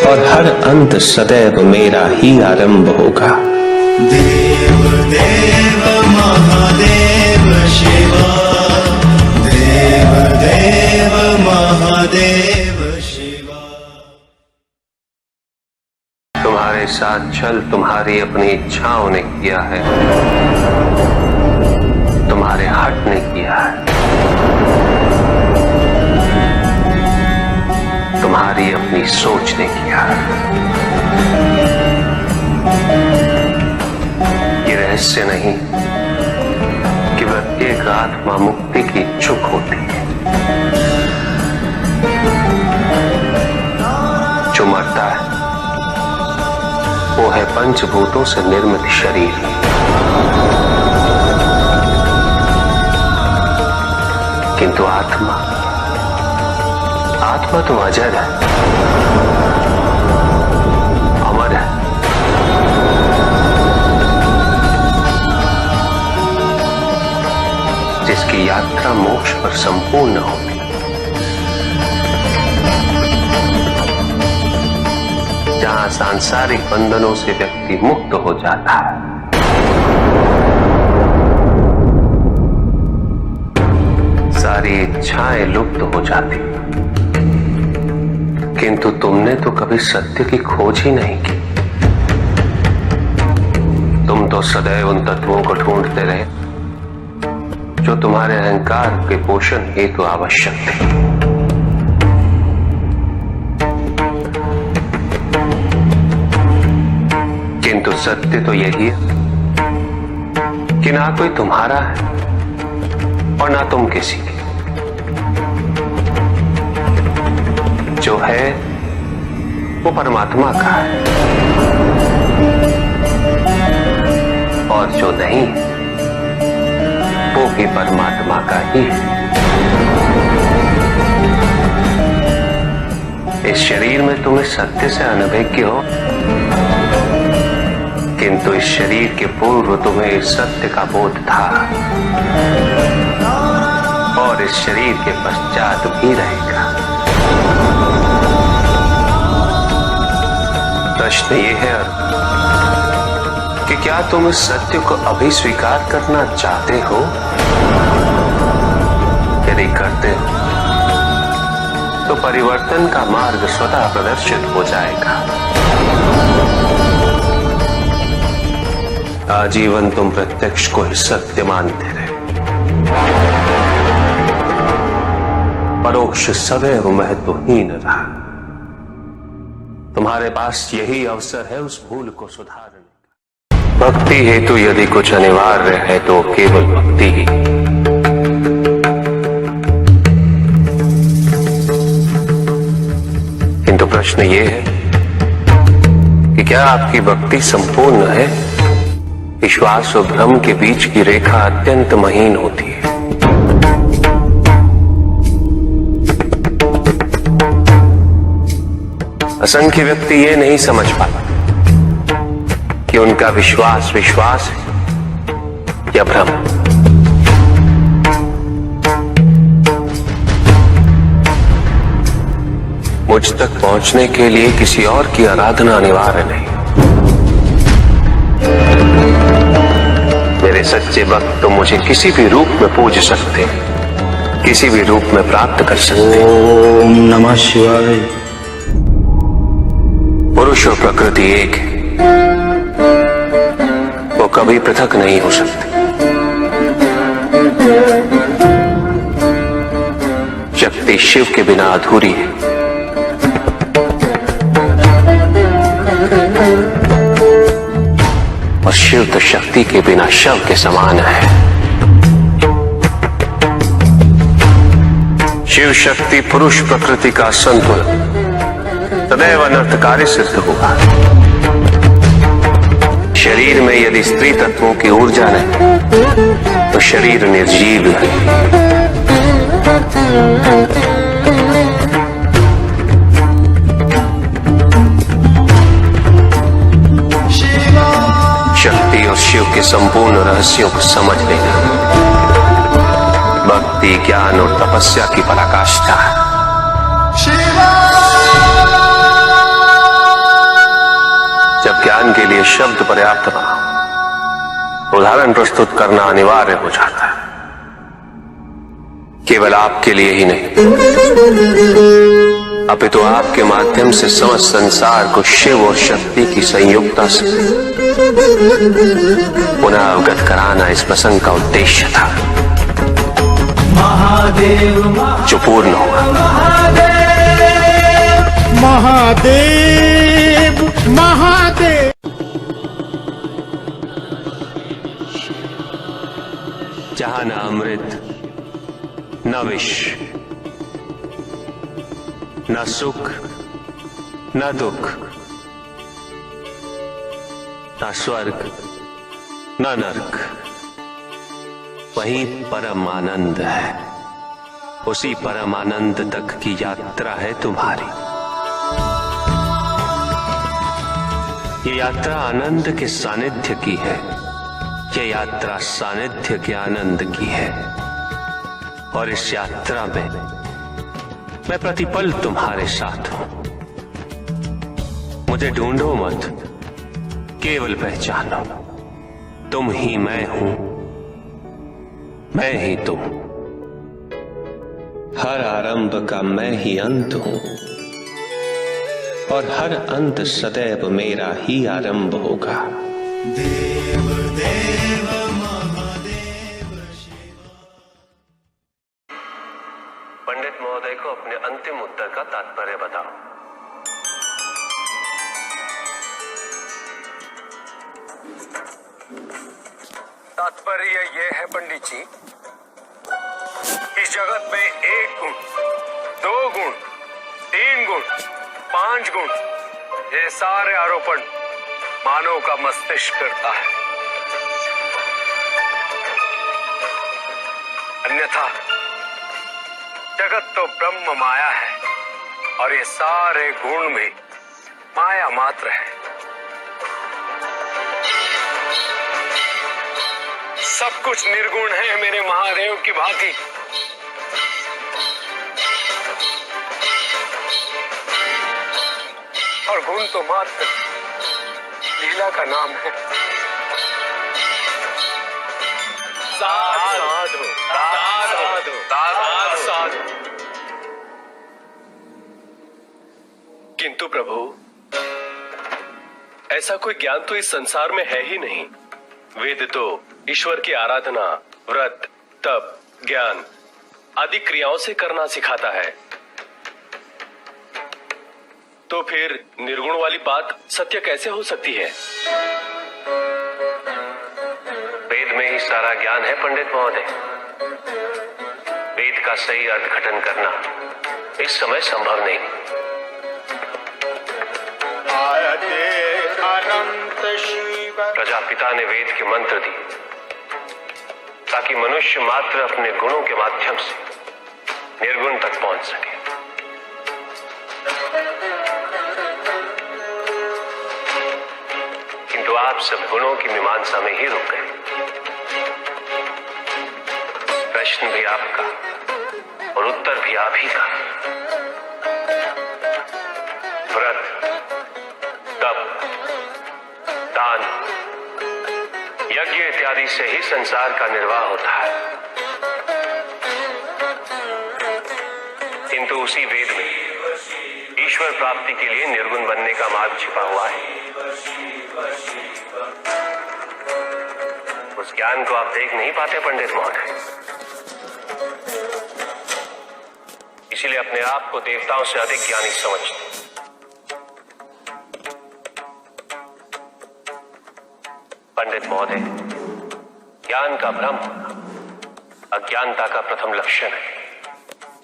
और हर अंत सदैव मेरा ही आरंभ होगा। देव देव महादेव शिवा, देव देव महादेव शिवा। तुम्हारे साथ चल तुम्हारी अपनी इच्छाओं ने किया है, तुम्हारे हट ने किया है। तुम्हारी अपनी सोच ने किया है। ये रहस्य नहीं कि प्रत्येक आत्मा मुक्ति की इच्छुक होती है। जो मरता है वो है पंचभूतों से निर्मित शरीर। किंतु आत्मा, आत्मा तो अजर है, अमर है। जिसकी यात्रा मोक्ष पर संपूर्ण होती। जहां सांसारिक बंधनों से व्यक्ति मुक्त हो जाता है। सारी इच्छाएं लुप्त हो जाती, किंतु तुमने तो कभी सत्य की खोज ही नहीं की। तुम तो सदैव उन तत्वों को ढूंढते रहे जो तुम्हारे अहंकार के पोषण हेतु आवश्यक थे। किंतु सत्य तो यही है कि ना कोई तुम्हारा है और ना तुम किसी के। जो है वो परमात्मा का है और जो नहीं वो भी परमात्मा का ही है। इस शरीर में तुम इस सत्य से अनभिज्ञ हो, किंतु इस शरीर के पूर्व तुम्हें इस सत्य का बोध था और इस शरीर के पश्चात भी रहेगा। प्रश्न ये है कि क्या तुम इस सत्य को अभी स्वीकार करना चाहते हो? यदि करते हो तो परिवर्तन का मार्ग स्वतः प्रदर्शित हो जाएगा। आजीवन तुम प्रत्यक्ष को ही सत्य मानते रहे, परोक्ष सदैव महत्वहीन रहा। तुम्हारे पास यही अवसर है उस भूल को सुधारने का। भक्ति हेतु यदि कुछ अनिवार्य है तो केवल भक्ति ही। किंतु प्रश्न ये है कि क्या आपकी भक्ति संपूर्ण है? विश्वास और भ्रम के बीच की रेखा अत्यंत महीन होती है। असंख्य व्यक्ति ये नहीं समझ पाते कि उनका विश्वास विश्वास है या भ्रम। मुझ तक पहुंचने के लिए किसी और की आराधना अनिवार्य नहीं। मेरे सच्चे भक्त तो मुझे किसी भी रूप में पूज सकते, किसी भी रूप में प्राप्त कर सकते। ओम नमः शिवाय। पुरुष और प्रकृति एक है, वो कभी पृथक नहीं हो सकते। शक्ति शिव के बिना अधूरी है और शिव तो शक्ति के बिना शव के समान है। शिव शक्ति पुरुष प्रकृति का संतुलन सदैव अनर्थकारी सिद्ध होगा। शरीर में यदि स्त्री तत्वों की ऊर्जा नहीं तो शरीर निर्जीव है। शक्ति और शिव के संपूर्ण रहस्यों को समझ लेना भक्ति, ज्ञान और तपस्या की पराकाष्ठा है। जब ज्ञान के लिए शब्द पर्याप्त ना हो, उदाहरण प्रस्तुत करना अनिवार्य हो जाता है। केवल आपके लिए ही नहीं, अपितु आपके माध्यम से समस्त संसार को शिव और शक्ति की संयुक्ता से पुनः अवगत कराना इस प्रसंग का उद्देश्य था, जो पूर्ण हुआ। महादेव महादेव। जहां न अमृत न विष, न सुख न दुख, न स्वर्ग न नरक, वही परम आनंद है। उसी परम आनंद तक की यात्रा है तुम्हारी। ये यात्रा आनंद के सानिध्य की है, ये यात्रा सानिध्य के आनंद की है। और इस यात्रा में मैं प्रतिपल तुम्हारे साथ हूं। मुझे ढूंढो मत, केवल पहचानो, तुम ही मैं हूं, मैं ही तुम। हर आरंभ का मैं ही अंत हूं और हर अंत सदैव मेरा ही आरंभ होगा। देव देव महादेव शिव। पंडित महोदय को अपने अंतिम उत्तर का तात्पर्य बताओ। तात्पर्य यह है पंडित जी, इस जगत में 1 गुण, 2 गुण, 3 गुण, 5 गुण, ये सारे आरोपण मानव का मस्तिष्क करता है। अन्यथा जगत तो ब्रह्म माया है और ये सारे गुण भी माया मात्र है। सब कुछ निर्गुण है मेरे महादेव की भांति। और गुण तो मात्र लीला का नाम है। साधु साधु साधु साधु। किंतु प्रभु, ऐसा कोई ज्ञान तो इस संसार में है ही नहीं। वेद तो ईश्वर की आराधना, व्रत, तप, ज्ञान आदि क्रियाओं से करना सिखाता है। तो फिर निर्गुण वाली बात सत्य कैसे हो सकती है? वेद में ही सारा ज्ञान है पंडित महोदय। वेद का सही अर्थघटन करना इस समय संभव नहीं। प्रजापिता ने वेद के मंत्र दिए ताकि मनुष्य मात्र अपने गुणों के माध्यम से निर्गुण तक पहुंच सके। किंतु आप सब गुणों की मीमांसा में ही रुक गए। प्रश्न भी आपका और उत्तर भी आप ही का। व्रत, तप, दान, यज्ञ इत्यादि से ही संसार का निर्वाह होता है। किंतु उसी वेद में ईश्वर प्राप्ति के लिए निर्गुण बनने का मार्ग छिपा हुआ है। उस ज्ञान को आप देख नहीं पाते पंडित महोदय। इसीलिए अपने आप को देवताओं से अधिक ज्ञानी समझते। पंडित महोदय, ज्ञान का भ्रम अज्ञानता का प्रथम लक्षण है।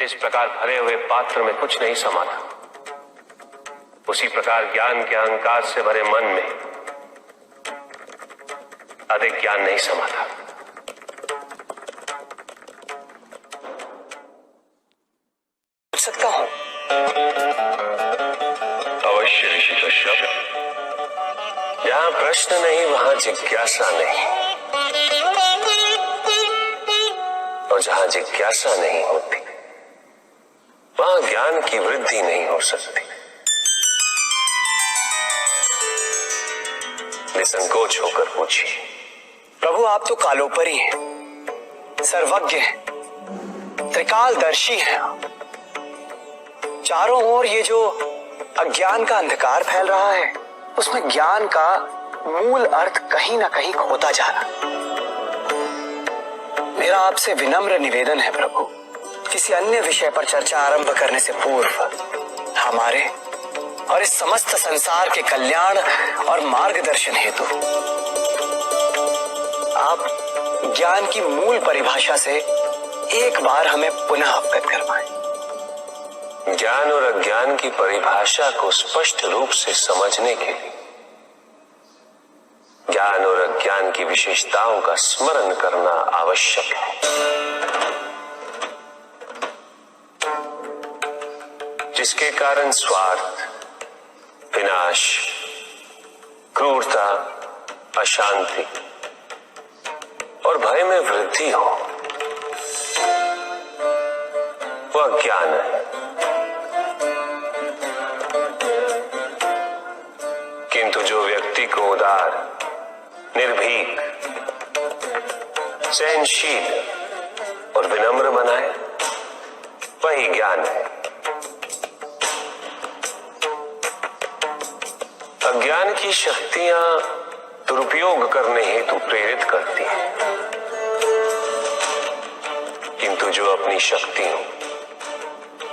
इस प्रकार भरे हुए पात्र में कुछ नहीं समा था, उसी प्रकार ज्ञान के अहंकार से भरे मन में अधिक ज्ञान नहीं समा था। पूछ सकता हूं? अवश्य ऋषि कश्यप। जहां प्रश्न नहीं वहां जिज्ञासा नहीं, और जहां जिज्ञासा नहीं होती वहां ज्ञान की वृद्धि नहीं हो सकती। निसंकोच होकर पूछिए। प्रभु, आप तो कालोपरी हैं, सर्वज्ञ हैं, त्रिकालदर्शी हैं। चारों ओर ये जो अज्ञान का अंधकार फैल रहा है, उसमें ज्ञान का मूल अर्थ कहीं ना कहीं खोता जा रहा। मेरा आपसे विनम्र निवेदन है प्रभु, किसी अन्य विषय पर चर्चा आरंभ करने से पूर्व हमारे और इस समस्त संसार के कल्याण और मार्गदर्शन हेतु आप ज्ञान की मूल परिभाषा से एक बार हमें पुनः अवगत करवाएं। ज्ञान और अज्ञान की परिभाषा को स्पष्ट रूप से समझने के लिए ज्ञान और अज्ञान की विशेषताओं का स्मरण करना आवश्यक है। जिसके कारण स्वार्थ, विनाश, क्रूरता, अशांति और भय में वृद्धि हो, वह ज्ञान है। व्यक्ति को उदार, निर्भीक, सहनशील और विनम्र बनाए, वही ज्ञान है। अज्ञान की शक्तियां दुरुपयोग करने हेतु प्रेरित करती हैं, किंतु जो अपनी शक्तियों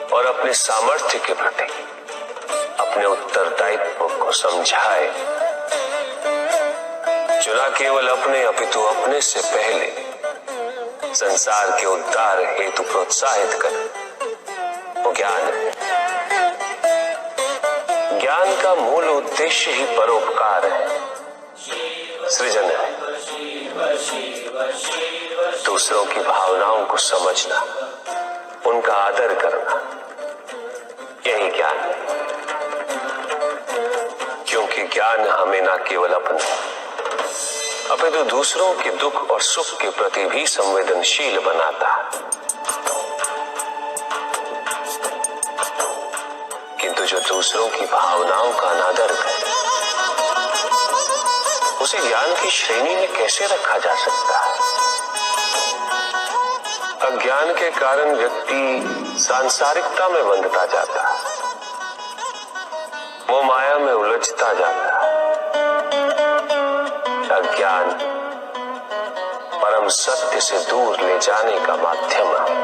और अपने सामर्थ्य के प्रति अपने उत्तरदायित्व को समझाए, जो न केवल अपने अपितु अपने से पहले संसार के उद्धार हेतु प्रोत्साहित करे, वो ज्ञान है। ज्ञान का मूल उद्देश्य ही परोपकार है, सृजन है। दूसरों की भावनाओं को समझना, उनका आदर करना, यही ज्ञान है। क्योंकि ज्ञान हमें न केवल अपने अपितु दूसरों के दुख और सुख के प्रति भी संवेदनशील बनाता है। किंतु जो दूसरों की भावनाओं का अनादर करे, उसे ज्ञान की श्रेणी में कैसे रखा जा सकता है? अज्ञान के कारण व्यक्ति सांसारिकता में बंधता जाता है, वो माया में उलझता जाता है। अज्ञान परम सत्य से दूर ले जाने का माध्यम है,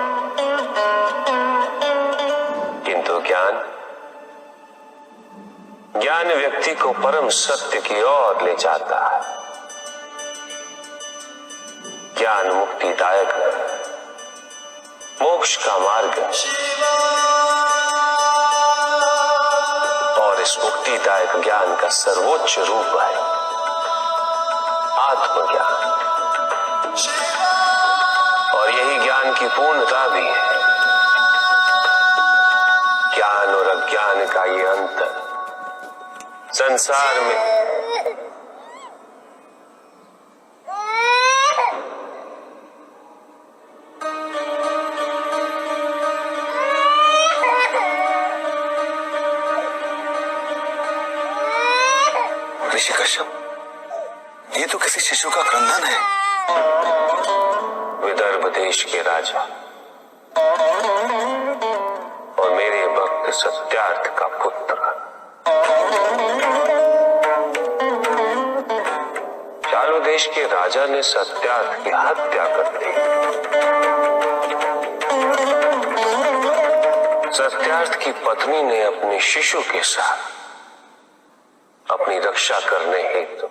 किंतु ज्ञान व्यक्ति को परम सत्य की ओर ले जाता है। ज्ञान मुक्तिदायक है, मोक्ष का मार्ग है, और इस मुक्तिदायक ज्ञान का सर्वोच्च रूप है आत्मज्ञान, और यही ज्ञान की पूर्णता भी है। ज्ञान और अज्ञान का ये अंतर संसार में ऋषि कश्यप, ये तो किसी शिशु का क्रंदन है। विदर्भ देश के राजा और मेरे भक्त सत्यार्थ का पुत्र चालू देश के राजा ने सत्यार्थ की हत्या कर दी। सत्यार्थ की पत्नी ने अपने शिशु के साथ अपनी रक्षा करने हेतु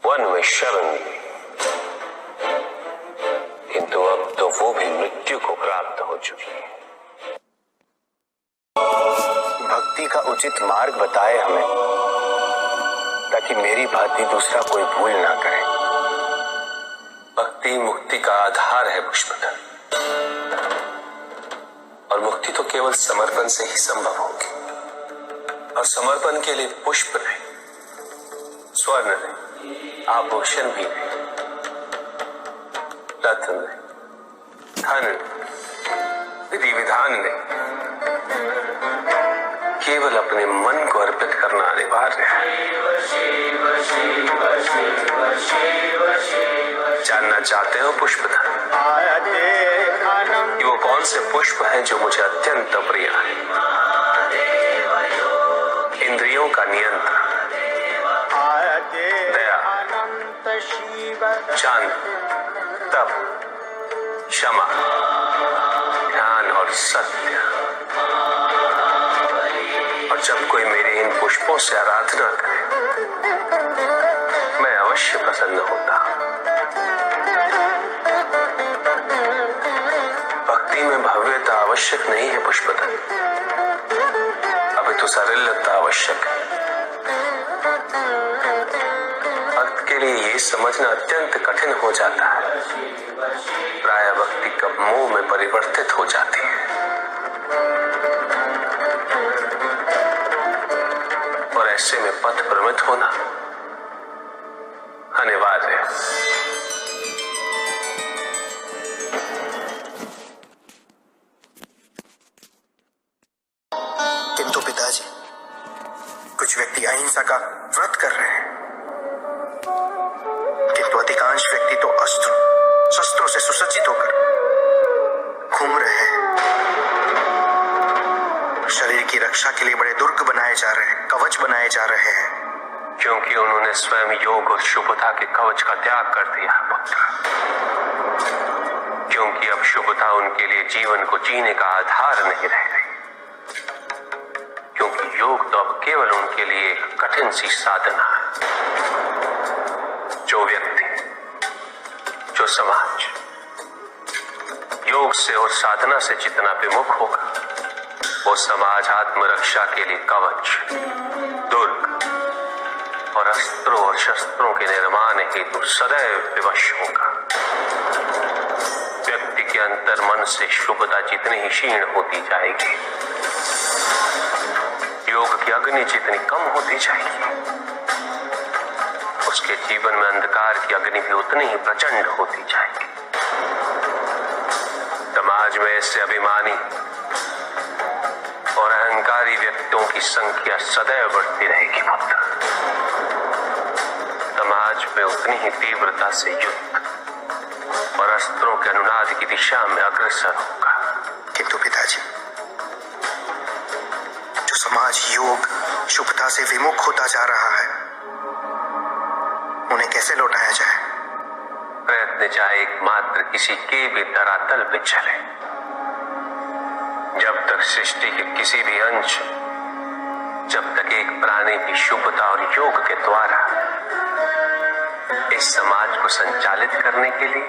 वन में शरण ली, किंतु अब तो वो भी मृत्यु को प्राप्त हो चुकी है। भक्ति का उचित मार्ग बताए हमें, ताकि मेरी भांति दूसरा कोई भूल ना करे। भक्ति मुक्ति का आधार है पुष्पधर, और मुक्ति तो केवल समर्पण से ही संभव होगी। और समर्पण के लिए पुष्प नहीं, स्वर्ण नहीं, आभूषण भी नहीं, रत्न नहीं, धन, विधि विधान नहीं, केवल अपने मन को अर्पित करना अनिवार्य है। जानना चाहते हो पुष्पधर कि वो कौन से पुष्प हैं जो मुझे अत्यंत प्रिय है? इंद्रियों का नियंत्रण, दया, शांति, तप, क्षमा, ध्यान और सत्य। और जब कोई मेरे इन पुष्पों से आराधना करे, मैं अवश्य प्रसन्न होता। भक्ति में भव्यता आवश्यक नहीं है पुष्पधर, अभी तो सरलता आवश्यक है। भक्त के लिए ये समझना अत्यंत कठिन हो जाता है, प्राय भक्ति कब मोह में परिवर्तित हो जाती है। और ऐसे में पथ भ्रमित होना अनिवार्य है। किंतु पिताजी, कुछ व्यक्ति अहिंसा का व्रत कर रहे हैं। अधिकांश व्यक्ति तो शस्त्रों से सुसज्जित होकर घूम रहे हैं। शरीर की रक्षा के लिए बड़े दुर्ग बनाए जा रहे हैं, कवच बनाए जा रहे हैं, क्योंकि उन्होंने स्वयं योग और शुभता के कवच का त्याग कर दिया पुत्र। क्योंकि अब शुभता उनके लिए जीवन को जीने का आधार नहीं रह गई, क्योंकि योग तो अब केवल उनके लिए एक कठिन सी साधना है। जो व्यक्ति, जो समाज योग से और साधना से जितना विमुख होगा, वो समाज आत्मरक्षा के लिए कवच, दुर्ग और अस्त्रों और शस्त्रों के निर्माण हेतु सदैव विवश होगा। व्यक्ति के अंतर मन से शुभता जितनी ही क्षीण होती जाएगी, योग की अग्नि जितनी कम होती जाएगी, उसके जीवन में अंधकार की अग्नि भी उतनी ही प्रचंड होती जाएगी। समाज में ऐसे अभिमानी और अहंकारी व्यक्तियों की संख्या सदैव बढ़ती रहेगी पुत्र। समाज में उतनी ही तीव्रता से युद्ध और अस्त्रों के अनुनाद की दिशा में अग्रसर होगा। किंतु पिताजी, जो समाज योग शुभता से विमुख होता जा रहा है, उन्हें कैसे लौटाया जाए? प्रयत्न चाहे एकमात्र किसी के भी धरातल पे चले, जब तक सृष्टि के किसी भी अंश, जब तक एक प्राणी भी शुभता और योग के द्वारा इस समाज को संचालित करने के लिए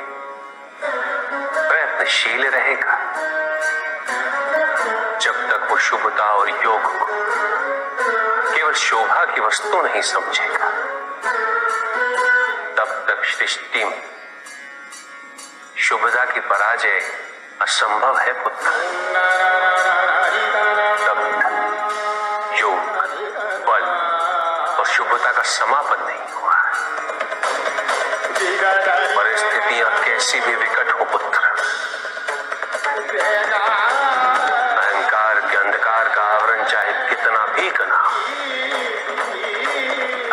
प्रयत्नशील रहेगा, जब तक वो शुभता और योग को केवल शोभा की वस्तु नहीं समझेगा, तब तक सृष्टि में शुभता की पराजय असंभव है पुत्र। तब तक योग, बल और शुभता का समापन नहीं हुआ है। परिस्थितियां कैसी भी विकट हो पुत्र, अहंकार के अंधकार का आवरण चाहे कितना भी घना हो,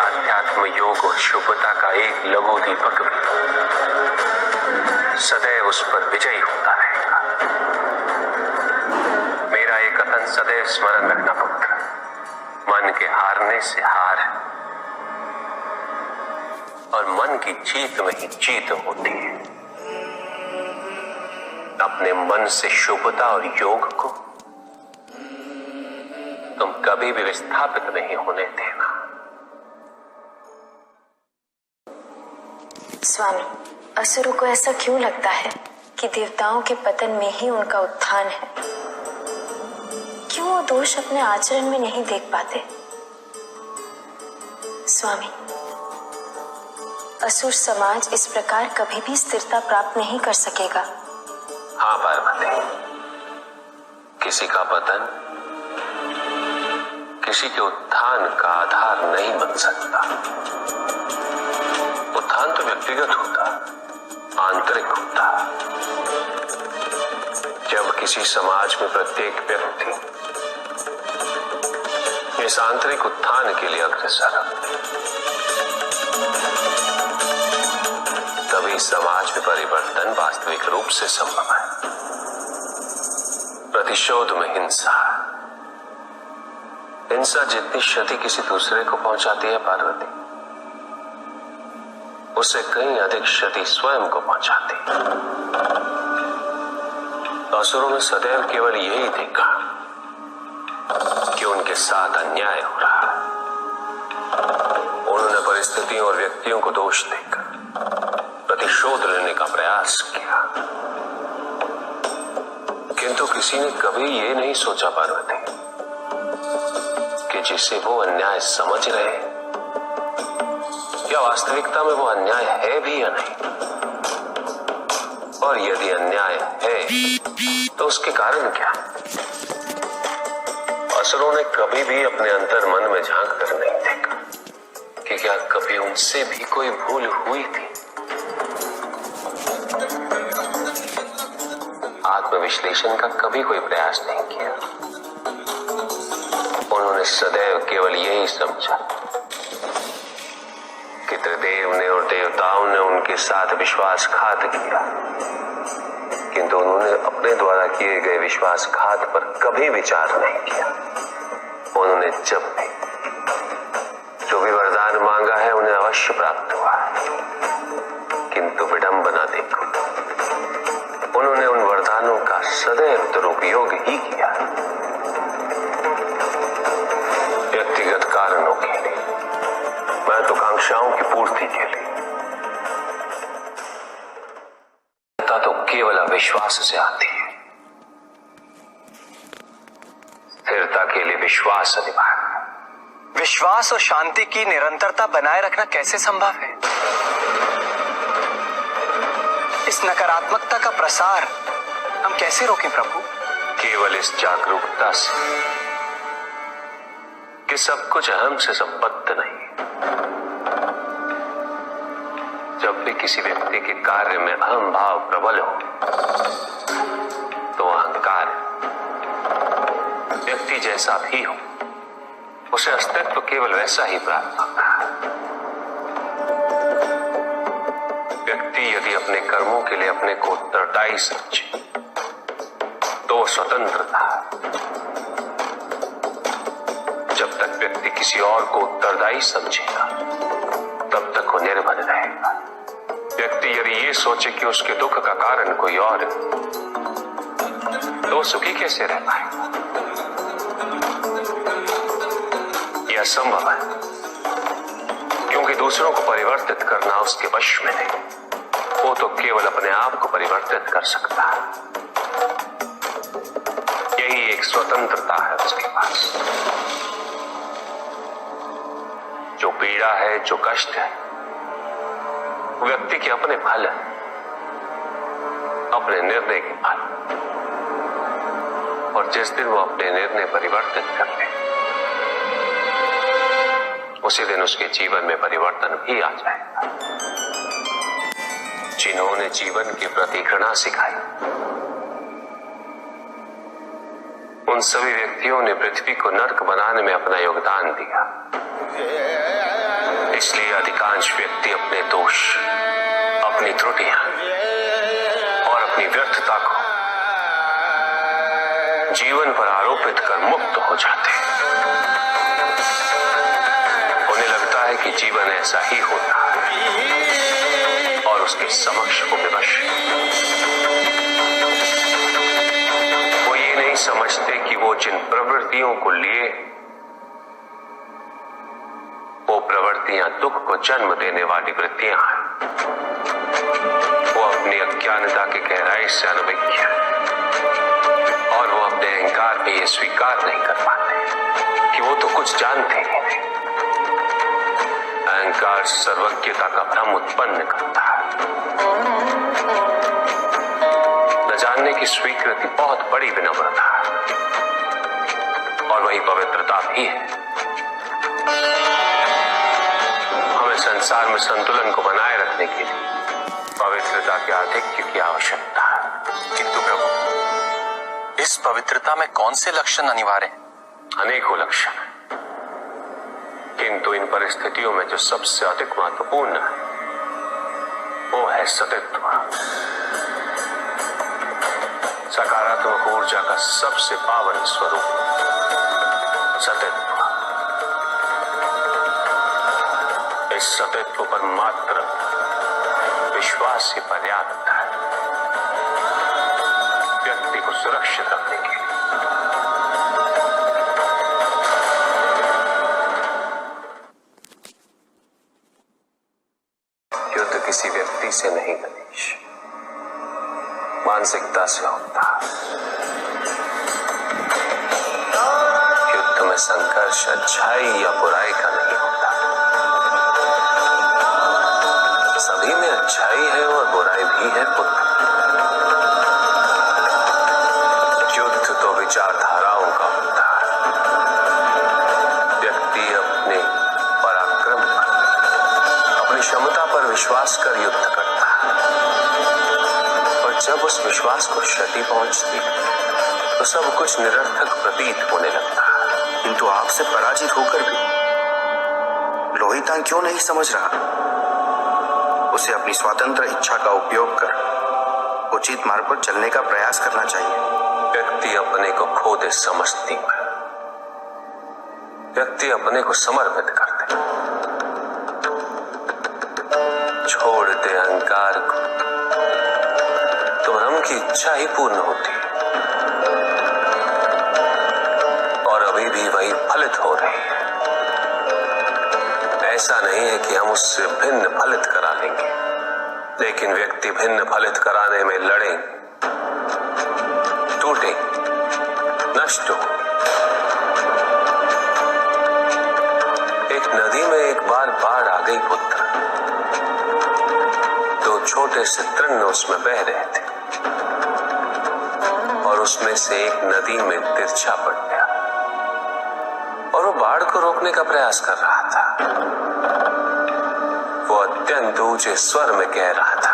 आध्यात्म योग और शुभता का एक लघु दीपक भी सदैव उस पर विजयी होता रहेगा। मेरा ये कथन सदैव स्मरण रखना पुत्र, मन के हारने से हार है और मन की जीत में ही जीत होती है। अपने मन से शुभता और योग को तुम कभी भी विस्थापित नहीं होने देना। स्वामी, असुरों को ऐसा क्यों लगता है कि देवताओं के पतन में ही उनका उत्थान है? क्यों वो दोष अपने आचरण में नहीं देख पाते? स्वामी, असुर समाज इस प्रकार कभी भी स्थिरता प्राप्त नहीं कर सकेगा। हाँ पार्वती, किसी का पतन किसी के उत्थान का आधार नहीं बन सकता। उत्थान तो व्यक्तिगत होता, आंतरिक होता। जब किसी समाज में प्रत्येक व्यक्ति इस आंतरिक उत्थान के लिए अग्रसर है, तभी समाज में परिवर्तन वास्तविक रूप से संभव है। प्रतिशोध में हिंसा जितनी क्षति किसी दूसरे को पहुंचाती है पार्वती, उससे कहीं अधिक क्षति स्वयं को पहुंचाती है। असुरों ने सदैव केवल यही देखा कि उनके साथ अन्याय हो रहा है। उन्होंने परिस्थितियों और व्यक्तियों को दोष देकर प्रतिशोध लेने का प्रयास किया, किंतु किसी ने कभी ये नहीं सोचा पार्वती कि जिसे वो अन्याय समझ रहे या वास्तविकता में वो अन्याय है भी या नहीं, और यदि अन्याय है तो उसके कारण क्या। असुरों ने कभी भी अपने अंतर मन में झांक कर नहीं देखा कि क्या कभी उनसे भी कोई भूल हुई थी। आत्मविश्लेषण का कभी कोई प्रयास नहीं किया। उन्होंने सदैव केवल यही समझा कि पितृदेव ने और देवताओं ने उनके साथ विश्वासघात किया, किंतु उन्होंने अपने द्वारा किए गए विश्वासघात पर कभी विचार नहीं किया। उन्होंने जब भी जो भी वरदान मांगा है उन्हें अवश्य प्राप्त हुआ है, किंतु विडंबना देखो, उन्होंने उन वरदानों का सदैव दुरुपयोग ही किया, व्यक्तिगत कारणों के लिए, महत्वाकांक्षाओं की पूर्ति के लिए। तो केवल अविश्वास से आती है, स्थिरता के लिए विश्वास अनिवार्य। विश्वास और शांति की निरंतरता बनाए रखना कैसे संभव है? इस नकारात्मकता का प्रसार हम कैसे रोकें प्रभु? केवल इस जागरूकता से कि सब कुछ अहम से संबद्ध नहीं। जब भी किसी व्यक्ति के कार्य में अहम भाव प्रबल हो तो अहंकार व्यक्ति जैसा भी हो उसे अस्तित्व केवल वैसा ही प्राप्त होता है। व्यक्ति यदि अपने कर्मों के लिए अपने को उत्तरदायी समझे तो वो स्वतंत्र था। जब तक व्यक्ति किसी और को उत्तरदायी समझेगा तब तक वो निर्भर रहेगा। व्यक्ति यदि ये सोचे कि उसके दुख का कारण कोई और है तो सुखी कैसे रह पाएगा? यह असंभव है, क्योंकि दूसरों को परिवर्तित करना उसके वश में नहीं, वो तो केवल अपने आप को परिवर्तित कर सकता है। यही एक स्वतंत्रता है उसके पास। जो पीड़ा है, जो कष्ट है, व्यक्ति के अपने फल है, अपने निर्णय के फल। और जिस दिन वो अपने निर्णय परिवर्तित कर ले उसी दिन उसके जीवन में परिवर्तन भी आ जाएगा। जिन्होंने जीवन के प्रति घृणा सिखाई उन सभी व्यक्तियों ने पृथ्वी को नर्क बनाने में अपना योगदान दिया। इसलिए अधिकांश व्यक्ति अपने दोष, अपनी त्रुटियां और अपनी व्यर्थता को जीवन पर आरोपित कर मुक्त हो जाते हैं। उन्हें लगता है कि जीवन ऐसा ही होता है और उसके समक्ष वो विवश है। वो ये नहीं समझते कि वो जिन प्रवृत्तियों को लिए वो प्रवृत्तियां दुख को जन्म देने वाली वृत्तियां हैं। वो अपनी अज्ञानता की गहराई से अनभिज्ञ है और वो अपने अहंकार में ये स्वीकार नहीं कर पाते कि वो तो कुछ जानते ही नहीं। अहंकार सर्वज्ञता का भ्रम उत्पन्न करता है। न जानने की स्वीकृति बहुत बड़ी विनम्रता है और वही पवित्रता भी है। हमें संसार में संतुलन को बनाए रखने के लिए पवित्रता के आधिक्य की आवश्यकता है। किंतु प्रभु, इस पवित्रता में कौन से लक्षण अनिवार्य हैं? अनेकों लक्षण हैं, किंतु इन परिस्थितियों में जो सबसे अधिक महत्वपूर्ण है वो है सतित्व। सकारात्मक ऊर्जा का सबसे पावन स्वरूप सतित्व। इस सतित्व पर मात्र विश्वास ही पर्याप्त है व्यक्ति को सुरक्षित रखने के लिए। युद्ध किसी व्यक्ति से नहीं गणेश, मानसिकता से होता है। युद्ध में संघर्ष अच्छाई या बुराई का नहीं होता, सभी में अच्छाई है और बुराई भी है पुत्र। युद्ध तो विचारधाराओं का होता है। व्यक्ति अपने पराक्रम पर, अपनी क्षमता पर विश्वास कर युद्ध करता है और जब उस विश्वास को क्षति पहुंचती तो सब कुछ निरर्थक प्रतीत होने लगता है। किंतु आपसे पराजित होकर भी लोहितांग क्यों नहीं समझ रहा उसे अपनी स्वतंत्र इच्छा का उपयोग कर उचित मार्ग पर चलने का प्रयास करना चाहिए। व्यक्ति अपने को खो दे समझती है, व्यक्ति अपने को समर्पित कर दे, छोड़ दे अहंकार को, तो ब्रह्म की इच्छा ही पूर्ण होती है और अभी भी वही फलित हो रही है। ऐसा नहीं है कि हम उससे भिन्न फलित करा लेंगे, लेकिन व्यक्ति भिन्न फलित कराने में लड़ेंगे, टूटे, नष्ट हो। एक नदी में एक बार बाढ़ आ गई पुत्र, दो छोटे से तृण उसमें बह रहे थे और उसमें से एक नदी में तिरछा पड़ गया और वो बाढ़ को रोकने का प्रयास कर रहा था। वो अत्यंत ऊंचे स्वर में कह रहा था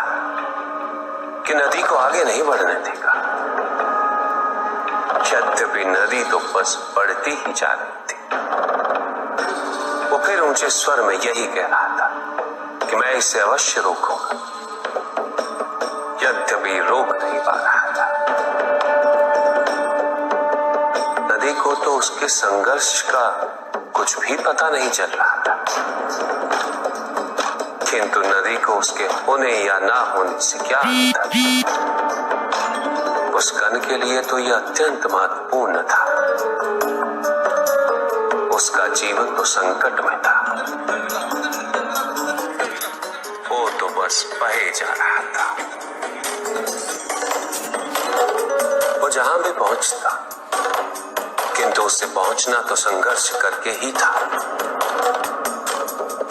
कि नदी को आगे नहीं बढ़ने देगा। यद्यपि नदी तो बस बढ़ती ही जा रही थी। वो फिर ऊंचे स्वर में यही कह रहा था कि मैं इसे अवश्य रोकूंगा, यद्यपि रोक नहीं पा रहा था। नदी को तो उसके संघर्ष का कुछ भी पता नहीं चल रहा था, किंतु नदी को उसके होने या ना होने से क्या होता था। उस कण के लिए तो यह अत्यंत महत्वपूर्ण था। उसका जीवन तो संकट में था। वो तो बस बहे जा रहा था। वो जहां भी पहुंचता, किंतु उससे पहुंचना तो संघर्ष करके ही था।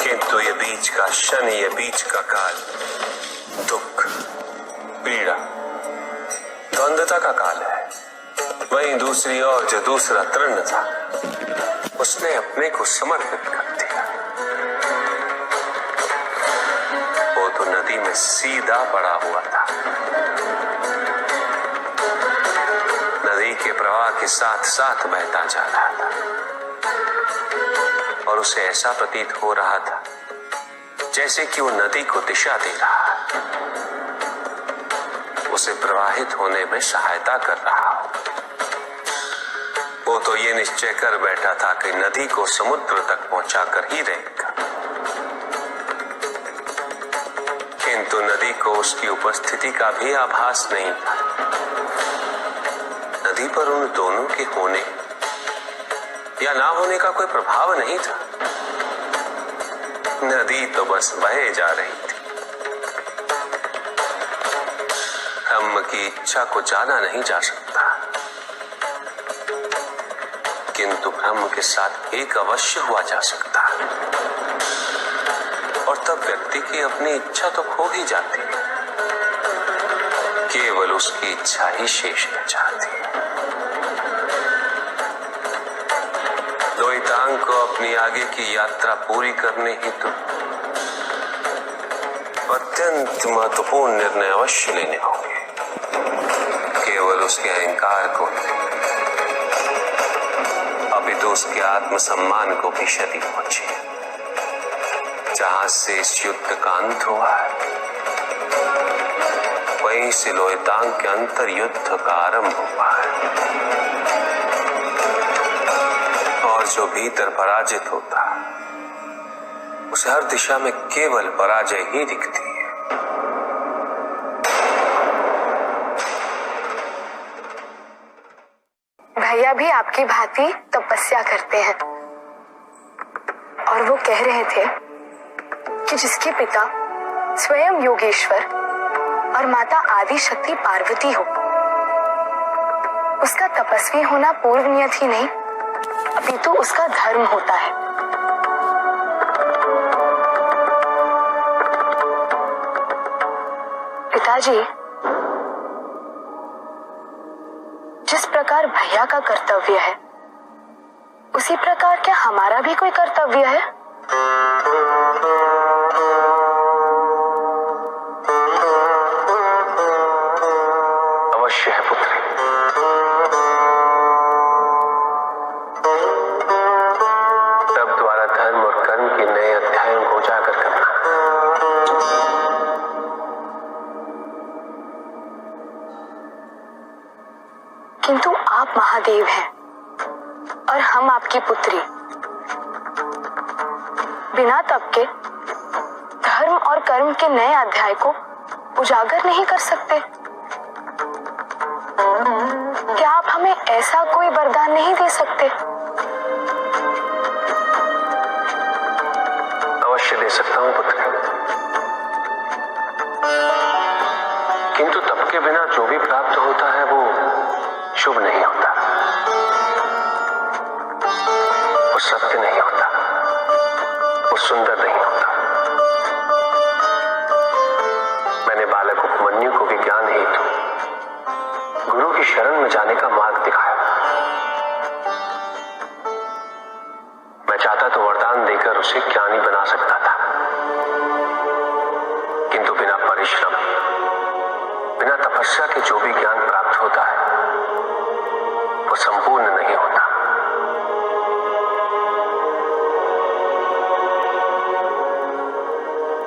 किंतु ये बीच का क्षण, ये बीच का काल दुख, पीड़ा, द्वंद्वता का काल है। वहीं दूसरी ओर जो दूसरा तृण था, उसने अपने को समर्पित कर दिया। वो तो नदी में सीधा पड़ा हुआ था, नदी के प्रवाह के साथ साथ बहता जा रहा था और उसे ऐसा प्रतीत हो रहा था जैसे कि वो नदी को दिशा दे रहा है, उसे प्रवाहित होने में सहायता कर रहा हो। वो तो ये निश्चय कर बैठा था कि नदी को समुद्र तक पहुंचाकर ही रहेगा, किंतु नदी को उसकी उपस्थिति का भी आभास नहीं था। नदी पर उन दोनों के होने या ना होने का कोई प्रभाव नहीं था। नदी तो बस बहे जा रही थी। ब्रह्म की इच्छा को जाना नहीं जा सकता, किंतु ब्रह्म के साथ एक अवश्य हुआ जा सकता है और तब व्यक्ति की अपनी इच्छा तो खो ही जाती है, केवल उसकी इच्छा ही शेष रह जाती है। द्वैतांग को अपनी आगे की यात्रा पूरी करने हेतु अत्यंत महत्वपूर्ण निर्णय अवश्य लेने होंगे। केवल उसके अहंकार को अभी तो उसके आत्मसम्मान को भी क्षति पहुंची। जहां से इस युद्ध का अंत हुआ है, वहीं से लोहितांग के अंतर युद्ध का आरंभ हुआ है और जो भीतर पराजित होता है उसे हर दिशा में केवल पराजय ही दिखती है। भैया भी आपकी भांति तपस्या करते हैं और वो कह रहे थे कि जिसके पिता स्वयं योगेश्वर और माता आदि शक्ति पार्वती हो, उसका तपस्वी होना पूर्व नियत ही नहीं अपितु उसका धर्म होता है। पिताजी, जिस प्रकार भैया का कर्तव्य है, उसी प्रकार क्या हमारा भी कोई कर्तव्य है? अवश्य है पुत्री। तब द्वारा धर्म और कर्म के नए अध्यायों को उजागर करना देव हैं और हम आपकी पुत्री। बिना तप के धर्म और कर्म के नए अध्याय को उजागर नहीं कर सकते। क्या आप हमें ऐसा कोई वरदान नहीं दे सकते? अवश्य दे सकता हूं पुत्र, किंतु तप के बिना जो भी प्राप्त होता है वो शुभ नहीं होता, वो सत्य नहीं होता, वो सुंदर नहीं होता। मैंने बालक उपमन्यु को विज्ञान हेतु गुरु की शरण में जाने का मार्ग दिखाया। मैं चाहता तो वरदान देकर उसे ज्ञानी बना सकता था, किंतु बिना परिश्रम, बिना तपस्या के जो भी ज्ञान प्राप्त होता है वो संपूर्ण नहीं होता।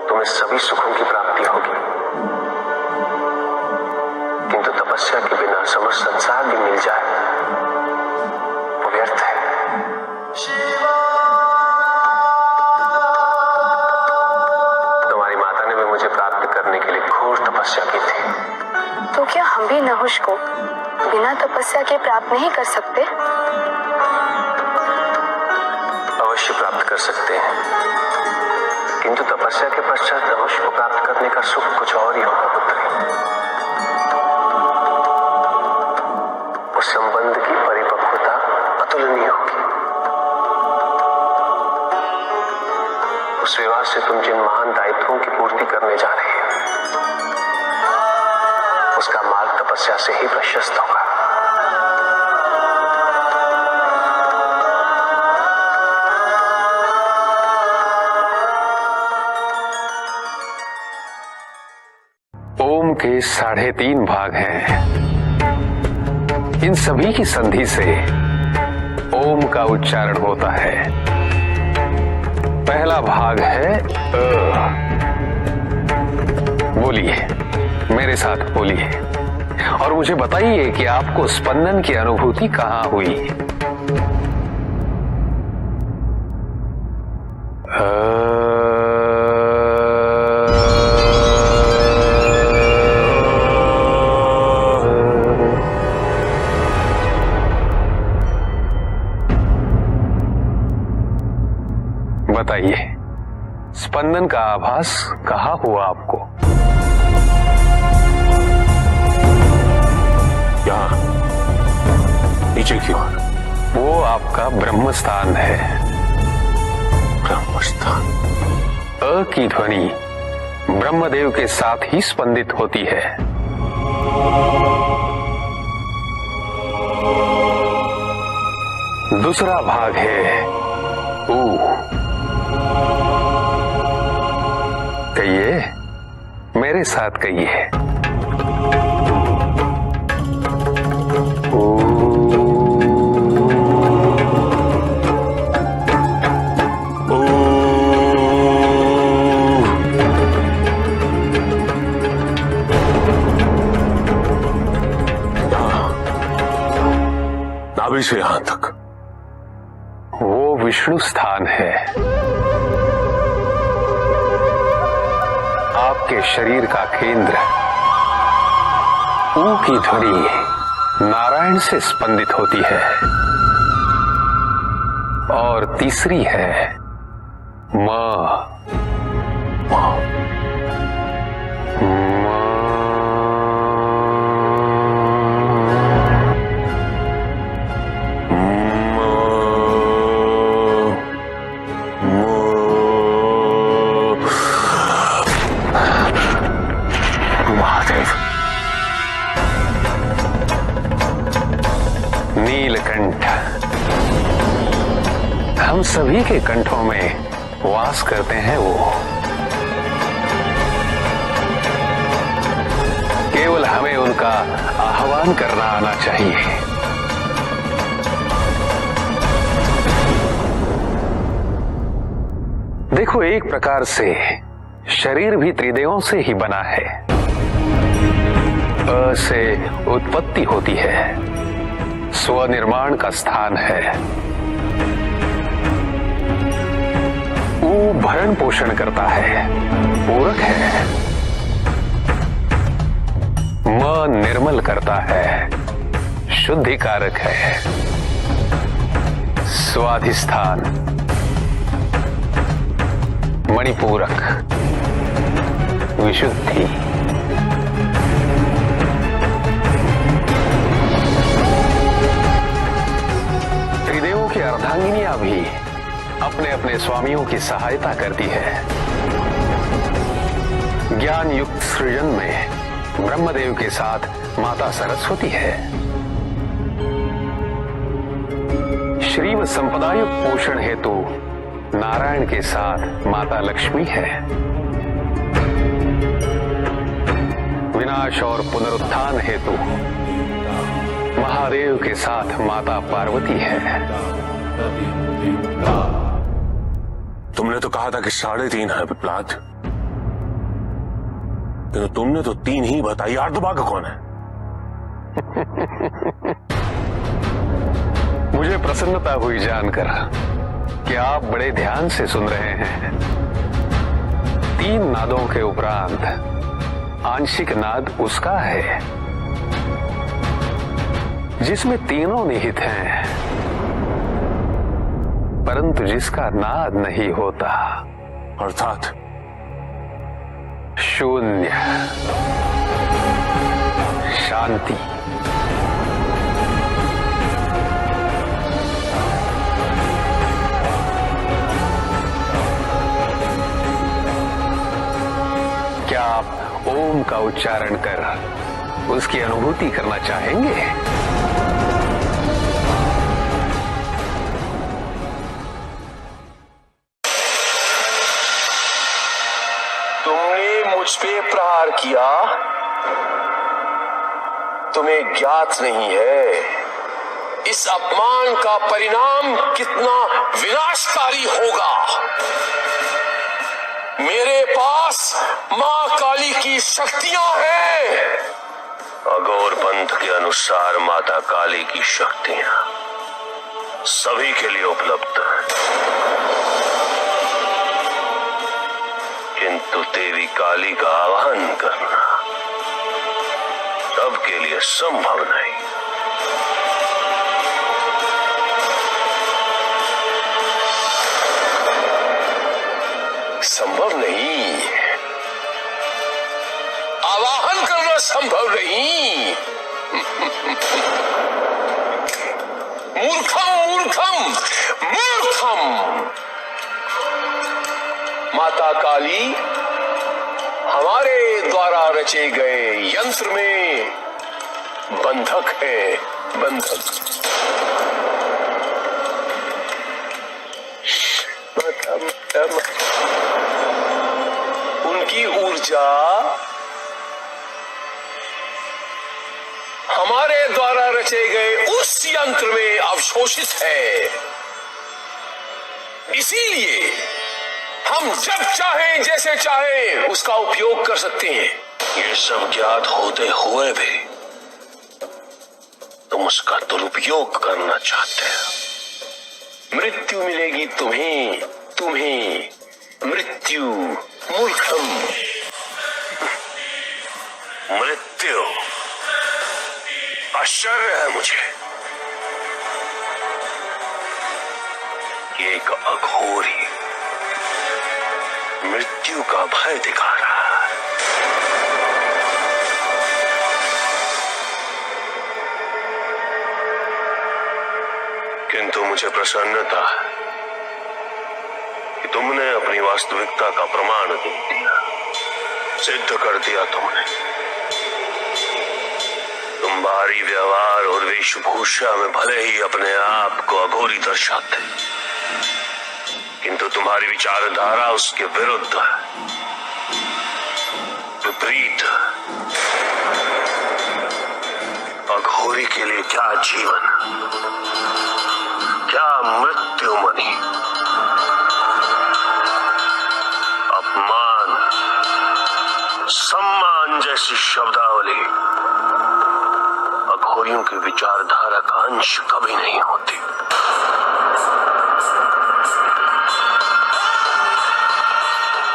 तुम्हें सभी सुखों की प्राप्ति होगी, किंतु तपस्या के बिना समस्त संसार भी मिल जाए वो व्यर्थ है। तुम्हारी माता ने भी मुझे प्राप्त करने के लिए घोर तपस्या की थी। तो क्या हम भी नहुष को बिना तपस्या के प्राप्त नहीं कर सकते? अवश्य प्राप्त कर सकते हैं, किंतु तपस्या के पश्चात नहुष को प्राप्त करने का सुख कुछ और ही होगा पुत्री। उस संबंध की परिपक्वता अतुलनीय होगी। उस विवाह से तुम जिन महान दायित्वों की पूर्ति करने जा रहे हो उसका मार्ग तपस्या से ही प्रशस्त होगा। ओम के 3.5 भाग हैं। इन सभी की संधि से ओम का उच्चारण होता है। पहला भाग है अ। बोलिए, मेरे साथ बोलिए और मुझे बताइए कि आपको स्पंदन की अनुभूति कहां हुई। बताइए, स्पंदन का आभास कहां हुआ आपको? यहां नीचे की ओर। वो आपका ब्रह्मस्थान है। ब्रह्मस्थान। अ की ध्वनि ब्रह्मदेव के साथ ही स्पंदित होती है। दूसरा भाग है ऊ। कहिए, मेरे साथ कहिए। नाभि से यहां तक वो विष्णु स्थान है। आपके शरीर का केंद्र ऊ की ध्वनि नारायण से स्पंदित होती है। और तीसरी है म। नीलकंठ। हम सभी के कंठों में वास करते हैं वो। केवल हमें उनका आह्वान करना आना चाहिए। देखो, एक प्रकार से शरीर भी त्रिदेवों से ही बना है। अ से उत्पत्ति होती है, स्वनिर्माण का स्थान है। ऊ भरण पोषण करता है, पूरक है। म निर्मल करता है, शुद्धिकारक है। स्वाधिष्ठान मणिपूरक, विशुद्धि। त्रिदेवों की अर्धांगिनियां भी अपने अपने स्वामियों की सहायता करती है। ज्ञान युक्त सृजन में ब्रह्मदेव के साथ माता सरस्वती है। श्रीव संपदायुक्त पोषण हेतु नारायण के साथ माता लक्ष्मी है। विनाश और पुनरुत्थान हेतु महादेव के साथ माता पार्वती है। तुमने तो कहा था कि 3.5 है पिपलाद, तो तुमने तो 3 ही बताई। अर्धभाग कौन है? मुझे प्रसन्नता हुई जानकर कि आप बड़े ध्यान से सुन रहे हैं। 3 नादों के उपरांत आंशिक नाद उसका है जिसमें तीनों निहित हैं, परंतु जिसका नाद नहीं होता, अर्थात शून्य, शांति। क्या आप ओम का उच्चारण कर उसकी अनुभूति करना चाहेंगे? तुमने मुझ पे प्रहार किया, तुम्हें ज्ञात नहीं है इस अपमान का परिणाम कितना विनाशकारी होगा। मेरे पास मां काली की शक्तियां हैं। अघोर पंथ के अनुसार माता काली की शक्तियां सभी के लिए उपलब्ध है, किंतु देवी काली का आह्वान करना सबके लिए संभव नहीं। संभव नहीं, आवाहन करना संभव नहीं। मूर्खम मूर्खम मूर्खम। माता काली हमारे द्वारा रचे गए यंत्र में बंधक है, बंधक। उनकी ऊर्जा हमारे द्वारा रचे गए उस यंत्र में अवशोषित है। इसीलिए हम जब चाहें जैसे चाहें उसका उपयोग कर सकते हैं। ये सब ज्ञात होते हुए भी तुम उसका दुरुपयोग करना चाहते हो। मृत्यु मिलेगी तुम्हें, तुम्हें मृत्यु। मूर्खम, मृत्यु। आश्चर्य है मुझे, एक अघोरी मृत्यु का भय दिखा रहा है। किंतु मुझे प्रसन्नता है कि तुमने अपनी वास्तविकता का प्रमाण दे दिया, सिद्ध कर दिया तुमने। तुम बाहरी व्यवहार और वेशभूषा में भले ही अपने आप को अघोरी दर्शाते, किंतु तुम्हारी विचारधारा उसके विरुद्ध है, विपरीत। अघोरी के लिए क्या जीवन, क्या मृत्यु मनी, अपमान, सम्मान जैसी शब्दावली अघोरियों की विचारधारा का अंश कभी नहीं होती।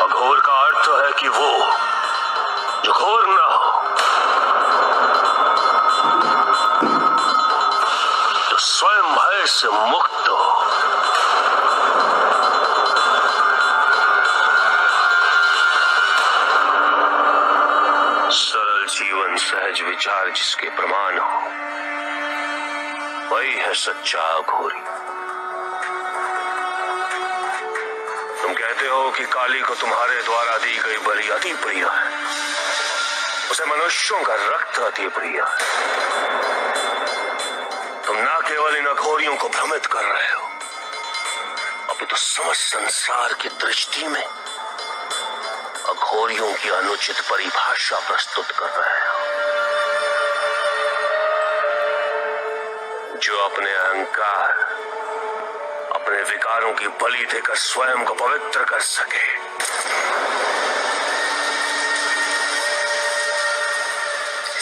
अघोर का अर्थ है कि वो जो घोर ना हो, तो स्वयं भय से मुक्त हो। सरल जीवन, सहज विचार जिसके प्रमाण हो, वही है सच्चा अघोरी। तुम कहते हो कि काली को तुम्हारे द्वारा दी गई बलि अति प्रिय है, उसे मनुष्यों का रक्त अति प्रिय है। तुम न केवल इन अघोरियों को भ्रमित कर रहे हो, अपितु समस्त संसार की दृष्टि में अघोरियों की अनुचित परिभाषा प्रस्तुत कर रहे हो। जो अपने अहंकार, अपने विकारों की बलि देकर स्वयं को पवित्र कर सके,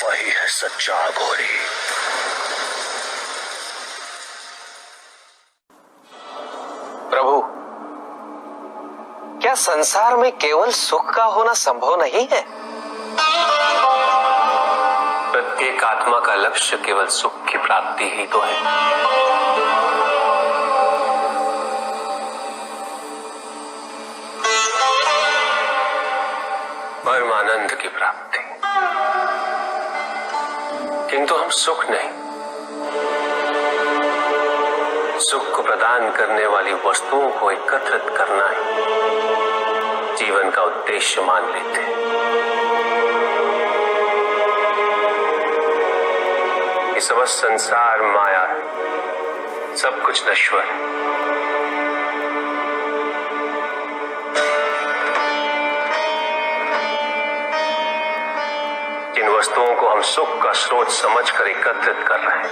वही है सच्चा अघोरी। प्रभु, क्या संसार में केवल सुख का होना संभव नहीं है? प्रत्येक आत्मा का लक्ष्य केवल सुख की प्राप्ति ही तो है। परमानंद की प्राप्ति, किंतु हम सुख नहीं, सुख को प्रदान करने वाली वस्तुओं को एकत्रित करना ही जीवन का उद्देश्य मान लेते हैं। ये समस्त संसार माया है, सब कुछ नश्वर है। जिन वस्तुओं को हम सुख का स्रोत समझकर एकत्रित कर रहे हैं,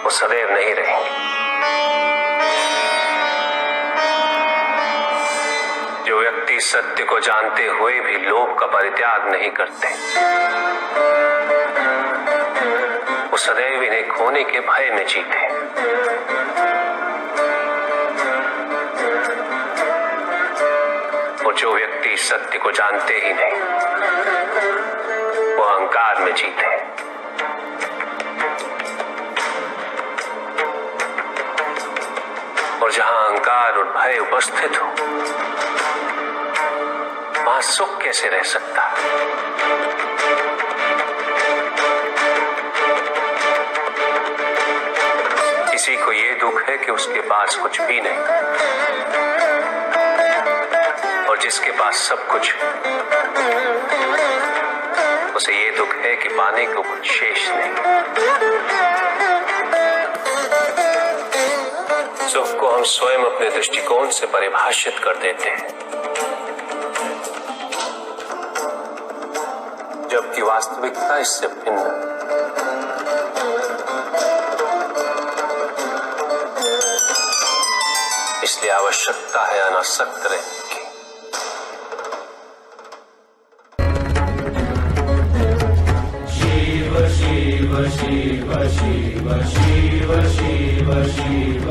वो सदैव नहीं रहेंगे। जो व्यक्ति सत्य को जानते हुए भी लोभ का परित्याग नहीं करते, वो सदैव इन्हें खोने के भय में जीते। और जो व्यक्ति सत्य को जानते ही नहीं, वो अहंकार में जीते। और जहां अहंकार और भय उपस्थित हो, वहां सुख कैसे रह सकता? किसी को ये दुख है कि उसके पास कुछ भी नहीं, और जिसके पास सब कुछ है, उसे ये दुख है कि पाने को कुछ शेष नहीं। सुख को हम स्वयं अपने दृष्टिकोण से परिभाषित कर देते हैं, जबकि वास्तविकता इससे भिन्न है। इसलिए आवश्यकता है अनासक्त रहने की। शिव शिव शिव शिव शिव शिव शिव